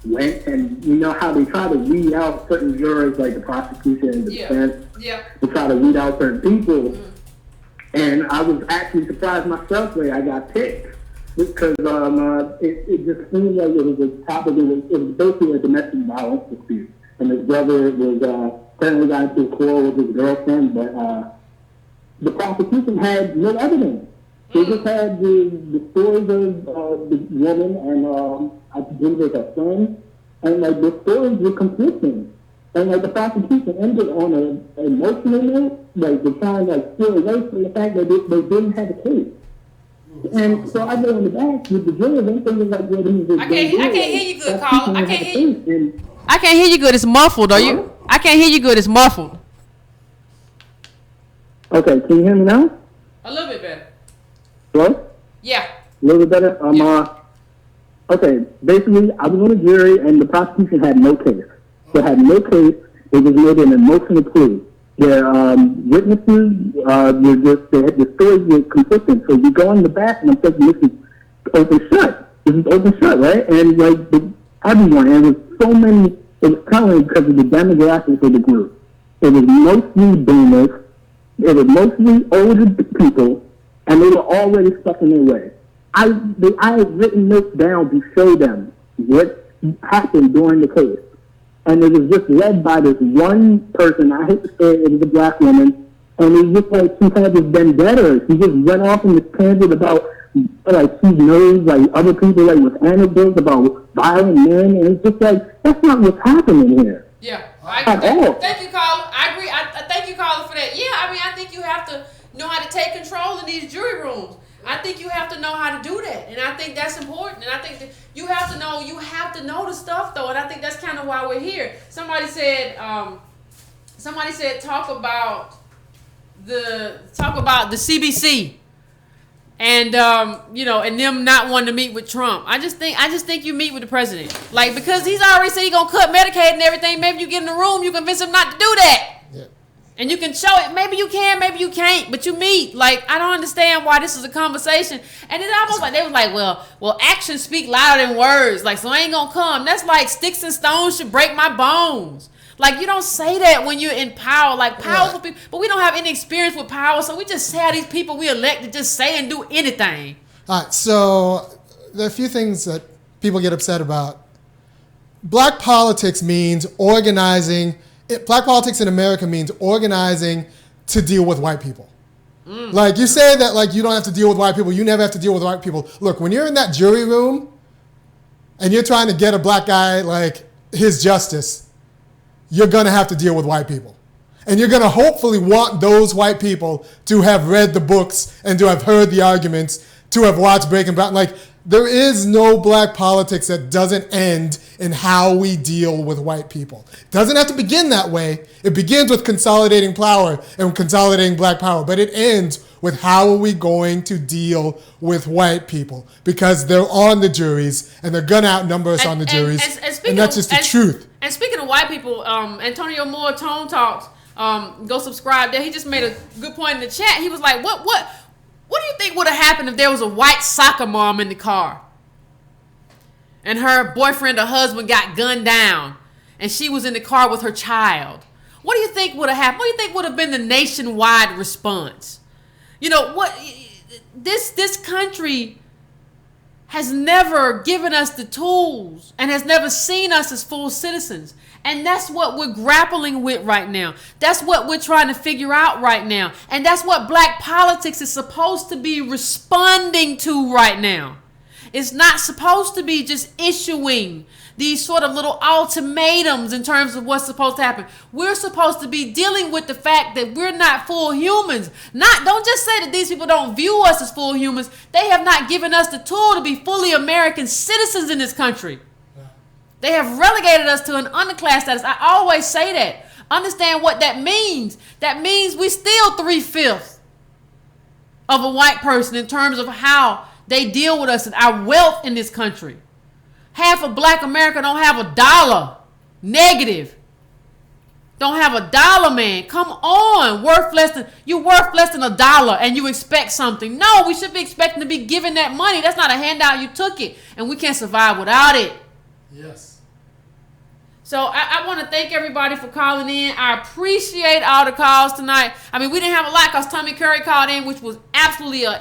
went, and you know how they try to weed out certain jurors, like the prosecution and the defense. Yeah. They try to weed out certain people, and I was actually surprised myself when I got picked. because it just seemed like it was a topic. It was basically a domestic violence dispute, and his brother was apparently got into a quarrel with his girlfriend, but the prosecution had no evidence. They just had the stories of the woman and I believe it was her son, and like the stories were conflicting. And like the prosecution ended on an emotional note, like they're trying to like steer away from the fact that they didn't have a case. And so I go in the back with the jurors and thinking like, well, these are I can't hear you good, Carl. I can't hear you. I can't hear you good. It's muffled. Are you? I can't hear you good. It's muffled. Okay, can you hear me now? A little bit better. Hello? Yeah. A little bit better? Okay, basically, I was on a jury, and the prosecution had no case. They had no case. It was made an emotional plea. Their witnesses, the stories were conflicting. So you go in the back, and I'm thinking, this is open shut. This is open shut, right? And like everyone, and it was so many. It was telling because of the demographics of the group. It was mostly boomers. It was mostly older people, and they were already stuck in their way. I had written notes down to show them what happened during the case. And it was just led by this one person. I hate to say it was a black woman. And it was just like she had this vendetta. She just went off in this tangent about, like, she knows, like, other people, like, with anecdotes about violent men. And it's just like, that's not what's happening here. Yeah. At all. Thank you, Carla. I agree. I thank you, Carla, for that. Yeah, I mean, I think you have to know how to take control in these jury rooms. I think you have to know how to do that, and I think that's important. And I think that you have to know the stuff, though, and I think that's kind of why we're here. Somebody said talk about the CBC, and and them not wanting to meet with Trump. I just think you meet with the president, like, because he's already said he's gonna cut Medicaid and everything. Maybe you get in the room, you convince him not to do that. And you can show it. Maybe you can, maybe you can't. But you meet. Like, I don't understand why this is a conversation. And it's almost like they was like, well, actions speak louder than words. Like, so I ain't gonna come. That's like sticks and stones should break my bones. Like, you don't say that when you're in power. Like, powerful people. But we don't have any experience with power. So we just say how these people we elect to just say and do anything. All right. So there are a few things that people get upset about. Black politics means organizing. Black politics in America means organizing to deal with white people. Like, you say that, like, you don't have to deal with white people. You never have to deal with white people. Look, when you're in that jury room and you're trying to get a black guy, like, his justice, you're going to have to deal with white people. And you're going to hopefully want those white people to have read the books and to have heard the arguments, to have watched Breaking Brown. Like, there is no black politics that doesn't end in how we deal with white people. It doesn't have to begin that way. It begins with consolidating power and consolidating black power, but it ends with how are we going to deal with white people, because they're on the juries and they're going to outnumber us on the juries, and that's just the truth. And speaking of white people, Antonio Moore, Tone Talks, go subscribe there. He just made a good point in the chat. He was like, what do you think would have happened if there was a white soccer mom in the car and her boyfriend or husband got gunned down and she was in the car with her child? What do you think would have happened? What do you think would have been the nationwide response? You know, what this country has never given us the tools and has never seen us as full citizens. And that's what we're grappling with right now. That's what we're trying to figure out right now. And that's what black politics is supposed to be responding to right now. It's not supposed to be just issuing these sort of little ultimatums in terms of what's supposed to happen. We're supposed to be dealing with the fact that we're not full humans. Don't just say that these people don't view us as full humans. They have not given us the tool to be fully American citizens in this country. They have relegated us to an underclass status. I always say that. Understand what that means. That means we still 3/5 of a white person in terms of how they deal with us and our wealth in this country. Half of black America don't have a dollar. Negative. Don't have a dollar, man. Come on. You're worth less than a dollar and you expect something. No, we should be expecting to be given that money. That's not a handout. You took it. And we can't survive without it. Yes. So I want to thank everybody for calling in. I appreciate all the calls tonight. I mean, we didn't have a lot because Tommy Curry called in, which was absolutely an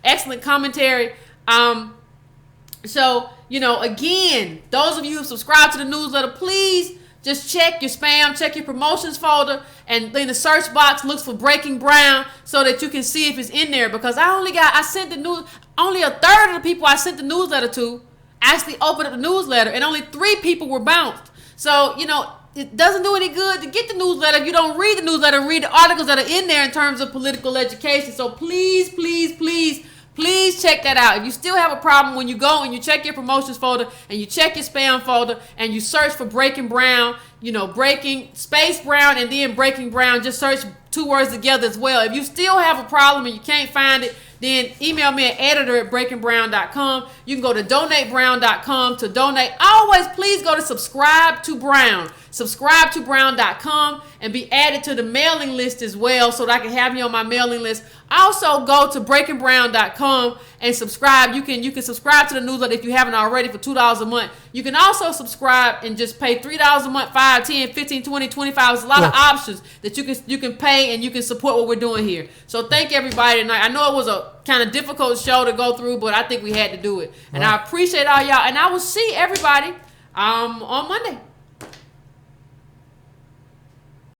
excellent commentary. So, again, those of you who subscribe to the newsletter, please just check your spam, check your promotions folder, and in the search box, look for Breaking Brown so that you can see if it's in there. Because only a third of the people I sent the newsletter to actually opened up the newsletter, and only 3 people were bounced. So, it doesn't do any good to get the newsletter if you don't read the newsletter and read the articles that are in there in terms of political education. So please, please, please, please check that out. If you still have a problem, when you go and you check your promotions folder and you check your spam folder and you search for Breaking Brown, Breaking Space Brown and then Breaking Brown, just search 2 words together as well. If you still have a problem and you can't find it, then email me at editor@breakingbrown.com. You can go to donatebrown.com to donate. Always please go to subscribe to Brown. Subscribe-to-brown.com and be added to the mailing list as well so that I can have you on my mailing list. Also go to breakingbrown.com and subscribe. You can subscribe to the newsletter if you haven't already for $2 a month. You can also subscribe and just pay $3 a month, 5, 10, 15, 20, 25. There's a lot of options that you can pay and you can support what we're doing here. So thank everybody tonight. I know it was a kind of difficult show to go through, but I think we had to do it. And I appreciate all y'all. And I will see everybody on Monday.